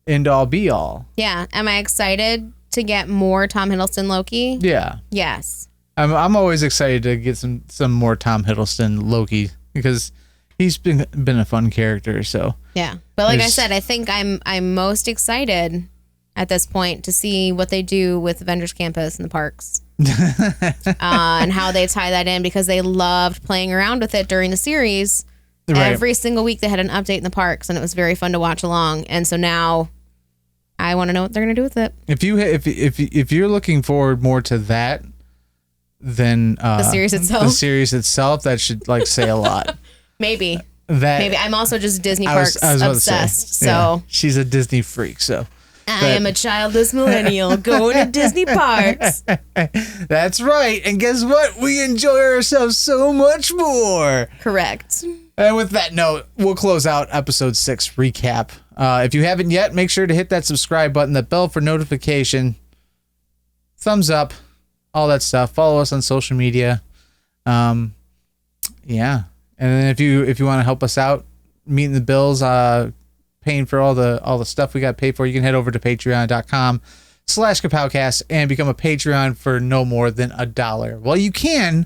[SPEAKER 2] end all be all.
[SPEAKER 1] Yeah. Am I excited to get more Tom Hiddleston Loki?
[SPEAKER 2] Yeah.
[SPEAKER 1] Yes.
[SPEAKER 2] I'm always excited to get some more Tom Hiddleston Loki because he's been a fun character. So
[SPEAKER 1] Yeah. But like I
[SPEAKER 2] There's-
[SPEAKER 1] said, I think I'm most excited at this point to see what they do with Avengers Campus and the parks. And how they tie that in because they loved playing around with it during the series.
[SPEAKER 2] Right.
[SPEAKER 1] Every single week they had an update in the parks and it was very fun to watch along. And so now I want to know what they're going to do with it.
[SPEAKER 2] if you're looking forward more to that than
[SPEAKER 1] The series itself?
[SPEAKER 2] the series itself, that should like say a lot.
[SPEAKER 1] Maybe.
[SPEAKER 2] That
[SPEAKER 1] Maybe. I'm also just Disney
[SPEAKER 2] I was
[SPEAKER 1] parks
[SPEAKER 2] about to say,
[SPEAKER 1] obsessed.
[SPEAKER 2] yeah,
[SPEAKER 1] So
[SPEAKER 2] she's a Disney freak. So
[SPEAKER 1] I am a childless millennial going to Disney parks.
[SPEAKER 2] that's right. And guess what? We enjoy ourselves so much more.
[SPEAKER 1] Correct.
[SPEAKER 2] And with that note, we'll close out episode 6 recap. If you haven't yet, make sure to hit that subscribe button, that bell for notification, thumbs up, all that stuff. Follow us on social media. Yeah. And then if you want to help us out, meeting the bills, paying for all the stuff we got paid for, you can head over to patreon.com/Kapowcast and become a Patreon for no more than $1. Well, you can.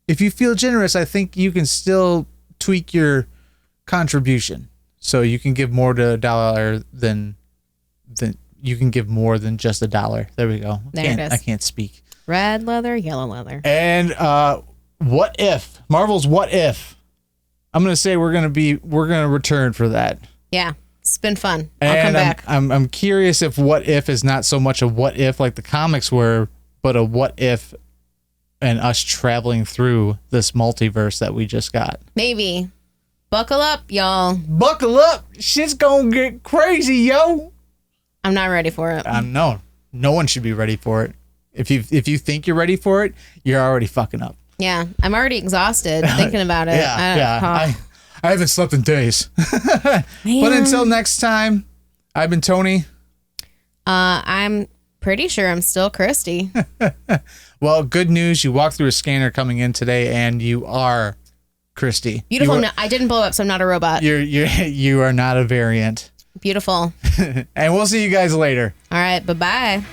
[SPEAKER 2] If you feel generous, I think you can still tweak your contribution. So you can give more to $1 than you can give more than just $1. There we go.
[SPEAKER 1] There it is.
[SPEAKER 2] I can't speak.
[SPEAKER 1] Red leather, yellow leather.
[SPEAKER 2] And what if? Marvel's What If? I'm gonna say we're gonna return for that.
[SPEAKER 1] Yeah. It's been fun. I'll come back.
[SPEAKER 2] I'm curious if What If is not so much a what if like the comics were, but a what if and us traveling through this multiverse that we just got.
[SPEAKER 1] Maybe. Buckle up, y'all.
[SPEAKER 2] Buckle up. Shit's gonna get crazy, yo.
[SPEAKER 1] I'm not ready for it.
[SPEAKER 2] No one should be ready for it. If you think you're ready for it, you're already fucking up.
[SPEAKER 1] Yeah. I'm already exhausted thinking about it.
[SPEAKER 2] I haven't slept in days. But
[SPEAKER 1] Man.
[SPEAKER 2] until next time, I've been Tony.
[SPEAKER 1] I'm pretty sure I'm still Christy.
[SPEAKER 2] Well, good news. You walked through a scanner coming in today, and you are Christy.
[SPEAKER 1] Beautiful. No, I didn't blow up, so I'm not a robot.
[SPEAKER 2] You are not a variant.
[SPEAKER 1] Beautiful.
[SPEAKER 2] And we'll see you guys later.
[SPEAKER 1] All right. Bye-bye.